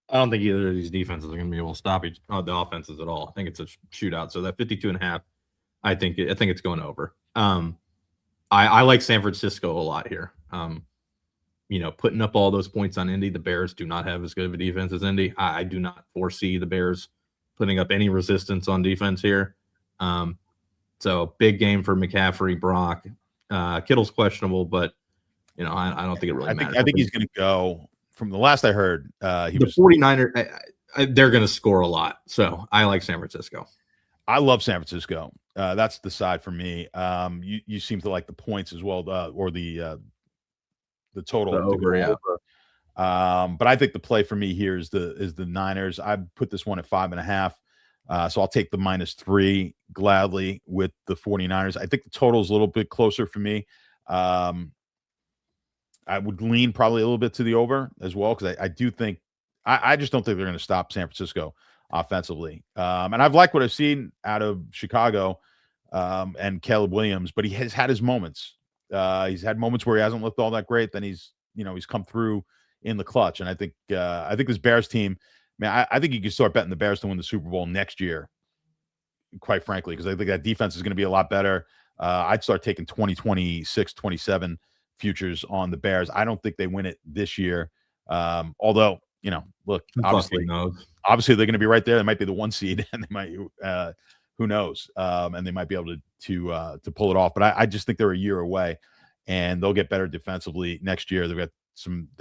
I don't think either of these defenses are going to be able to stop the offenses at all. I think it's a shootout. So that 52.5, I think it's going over. I like San Francisco a lot here. Putting up all those points on Indy. The Bears do not have as good of a defense as Indy. I do not foresee the Bears putting up any resistance on defense here. So big game for McCaffrey, Brock. Kittle's questionable, but I don't think it really matters. I think he's going to go from the last I heard, he The was 49ers, they're going to score a lot. So I like San Francisco. I love San Francisco. That's the side for me. You seem to like the points as well, or the total The to go over, yeah. over. But I think the play for me here is the Niners. I put this one at 5.5. So I'll take the -3 gladly with the 49ers. I think the total is a little bit closer for me. I would lean probably a little bit to the over as well, because I do think I just don't think they're going to stop San Francisco offensively. And I've liked what I've seen out of Chicago and Caleb Williams, but he has had his moments. He's had moments where he hasn't looked all that great. Then he's come through in the clutch. And I think this Bears team, man, I think you can start betting the Bears to win the Super Bowl next year, quite frankly, because I think that defense is going to be a lot better. I'd start taking 2026, 27 futures on the Bears. I don't think they win it this year. Although, look, obviously they're going to be right there. They might be the 1 seed, and they might, who knows? And they might be able to pull it off. But I just think they're a year away, and they'll get better defensively next year. They're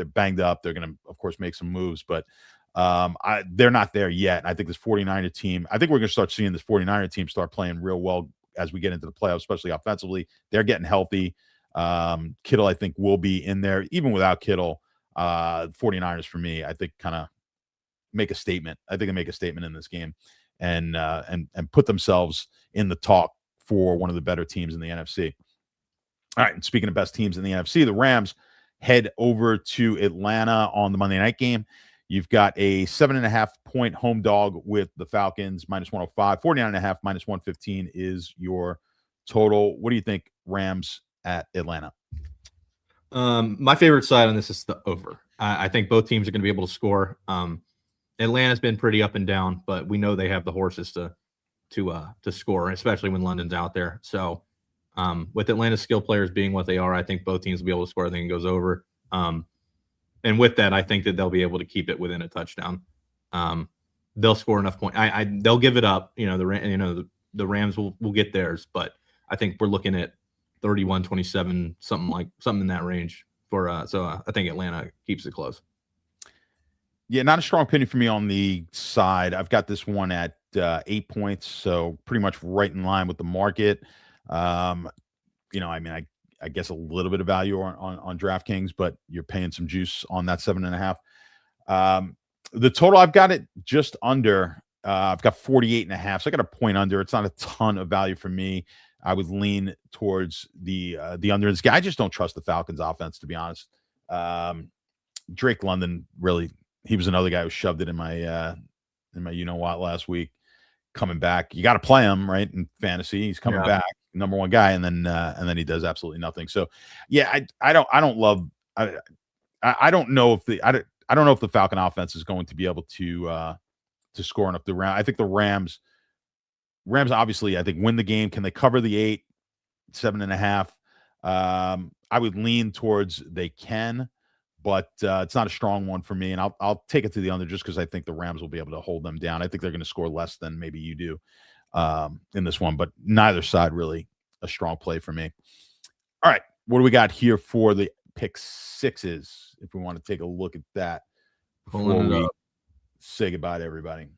banged up. They're going to, of course, make some moves, but they're not there yet. And I think this 49er team, I think we're going to start seeing this 49er team start playing real well as we get into the playoffs, especially offensively. They're getting healthy. Kittle, I think, will be in there. Even without Kittle, 49ers for me, I think, kind of make a statement. I think they make a statement in this game and put themselves in the talk for one of the better teams in the NFC. All right, and speaking of best teams in the NFC, the Rams head over to Atlanta on the Monday night game. You've got a 7.5-point home dog with the Falcons, -105. 49.5, -115 is your total. What do you think, Rams at Atlanta? My favorite side on this is the over. I think both teams are going to be able to score. Atlanta's been pretty up and down, but we know they have the horses to score, especially when London's out there. So with Atlanta's skill players being what they are, I think both teams will be able to score. I think it goes over. And with that, I think that they'll be able to keep it within a touchdown. They'll score enough points. They'll give it up. The Rams will get theirs, but I think we're looking at 31-27, something in that range so I think Atlanta keeps it close. Yeah, not a strong opinion for me on the side. I've got this one at 8 points, so pretty much right in line with the market. I guess a little bit of value on DraftKings, but you're paying some juice on that 7.5. The total, I've got it just under. I've got 48.5, so I got a point under. It's not a ton of value for me. I would lean towards the under. This guy, I just don't trust the Falcons offense, to be honest. Drake London, really, he was another guy who shoved it in my what last week. Coming back, you got to play him, right? In fantasy, he's coming back, number one guy, and then he does absolutely nothing. So, yeah, I don't know if the Falcon offense is going to be able to score enough. I think the Rams obviously, I think, win the game. Can they cover the 8, 7.5? I would lean towards they can, but it's not a strong one for me, and I'll take it to the under just because I think the Rams will be able to hold them down. I think they're going to score less than maybe you do in this one, but neither side really a strong play for me. All right, what do we got here for the pick sixes? If we want to take a look at that before we say goodbye to everybody.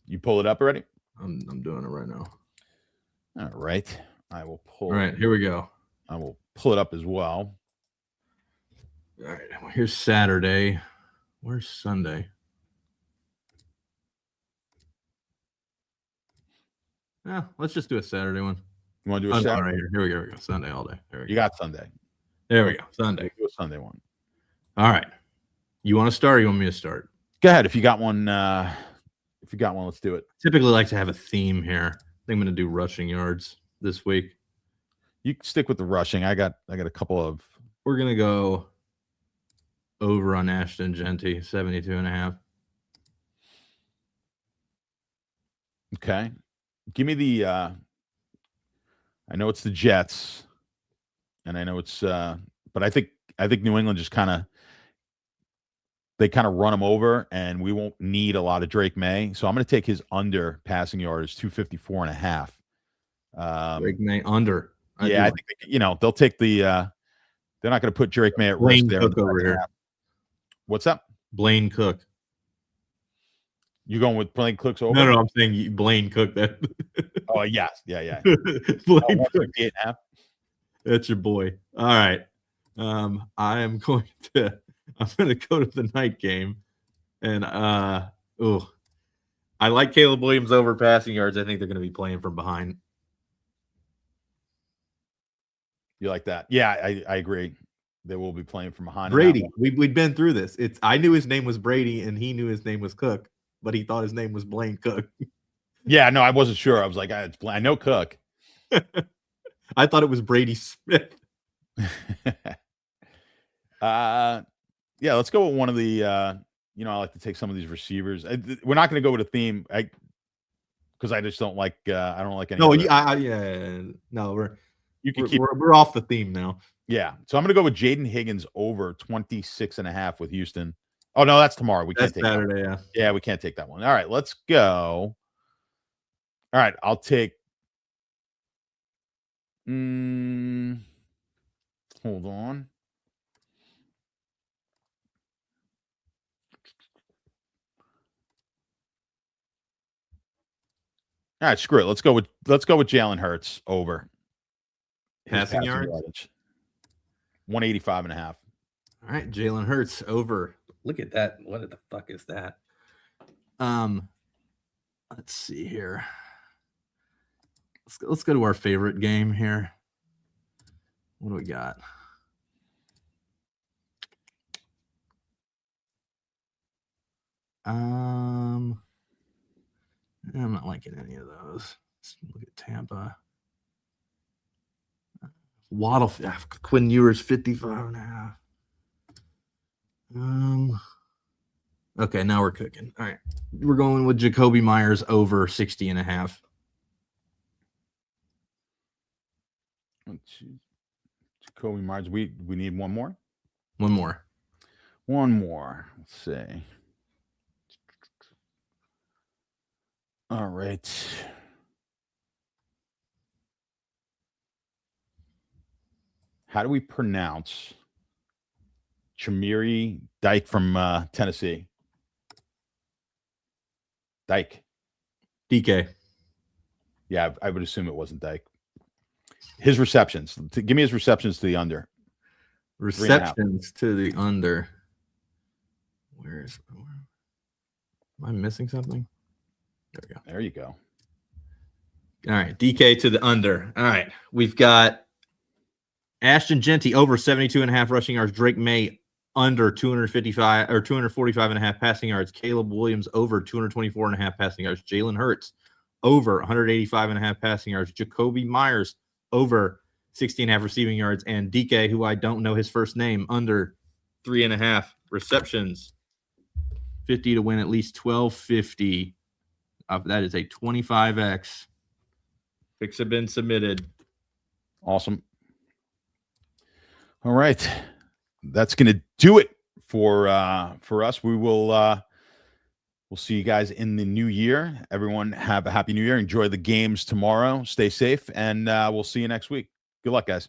You pull it up already? I'm doing it right now. All right, I will pull. All right, here we go. I will pull it up as well. All right, well, here's Saturday. Where's Sunday? Yeah, let's just do a Saturday one. You want to do a Saturday? Right here. Here we go. Sunday all day. You got Sunday. There we go. Sunday. Do a Sunday one. All right. You want to start or you want me to start? Go ahead. If you got one, let's do it. Typically like to have a theme here. I think I'm going to do rushing yards this week. You stick with the rushing. I got a couple of. We're going to go over on Ashton Genty, 72.5. Okay. Give me the I know it's the Jets, and I know it's but I think New England just kind of run them over, and we won't need a lot of Drake May. So I'm going to take his under passing yards, 254.5. Drake May under. I think they'll take the they're not going to put Drake May at risk there. Over here. What's up? Blaine Cook. You going with Blaine Cook's over? No, I'm saying Blaine Cook. That. Oh, yes. Yeah. Blaine Cook. 158.5. That's your boy. All right. I'm going to go to the night game. And I like Caleb Williams over passing yards. I think they're going to be playing from behind. You like that? Yeah, I agree. They will be playing from behind. Brady. We'd been through this. I knew his name was Brady and he knew his name was Cook, but he thought his name was Blaine Cook. Yeah, no, I wasn't sure. I was like, I know Cook. I thought it was Brady Smith. Yeah, let's go with one of the I like to take some of these receivers. We're not going to go with a theme because I just don't like I don't like any. No, we're off the theme now. Yeah. So I'm going to go with Jaden Higgins over 26.5 with Houston. Oh no, that's tomorrow. We can't take Saturday, that. Yeah, we can't take that one. All right, let's go. All right, I'll take hold on. All right, screw it. Let's go with Jalen Hurts over. Passing yards? 185.5. All right, Jalen Hurts over. Look at that. What the fuck is that? Let's see here. Let's go to our favorite game here. What do we got? I'm not liking any of those. Let's look at Tampa. Waddle, Quinn Ewers 55.5. Okay, now we're cooking. All right, we're going with Jacoby Myers over 60.5. Jacoby Myers. We need one more. One more. Let's see. All right. How do we pronounce Chamiri Dyke from Tennessee? Dyke. DK. Yeah, I would assume it wasn't Dyke. His receptions. Give me his receptions to the under. Receptions to the under. Am I missing something? There we go. There you go. All right, DK to the under. All right, we've got Ashton Genty over 72.5 rushing yards. Drake May under 255 or 245.5 passing yards. Caleb Williams over 224.5 passing yards. Jalen Hurts over 185.5 passing yards. Jacoby Myers over 60.5 receiving yards. And DK, who I don't know his first name, under 3.5 receptions. 50 to win at least 1250. That is a 25x. Picks have been submitted. Awesome. All right. That's going to do it for us. We will we'll see you guys in the new year. Everyone have a happy new year. Enjoy the games tomorrow. Stay safe, and we'll see you next week. Good luck, guys.